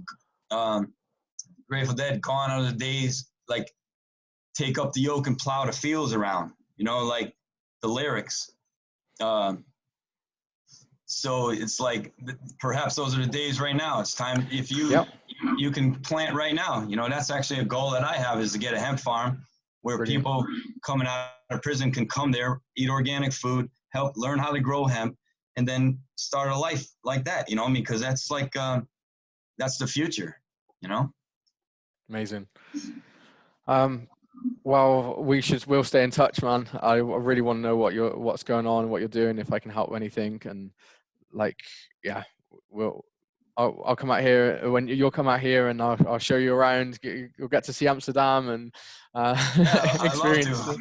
Grateful Dead, Gone Are the Days, like take up the yoke and plow the fields around, like the lyrics. So it's like, perhaps those are the days right now. It's time, if you can plant right now, that's actually a goal that I have, is to get a hemp farm where people coming out of prison can come there, eat organic food, help learn how to grow hemp, and then start a life like that, because that's like, that's the future, Amazing. Well, we'll stay in touch, man. I really want to know what's going on, what you're doing, if I can help anything. And I'll come out here when you'll come out here, and I'll show you around. You'll get to see Amsterdam and Yeah, I love experience. to.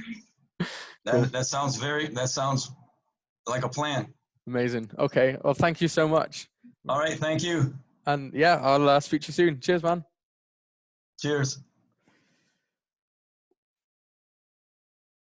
Cool. That sounds like a plan. Amazing. Okay. Well, thank you so much. All right, thank you. And yeah, I'll speak to you soon. Cheers, man. Cheers.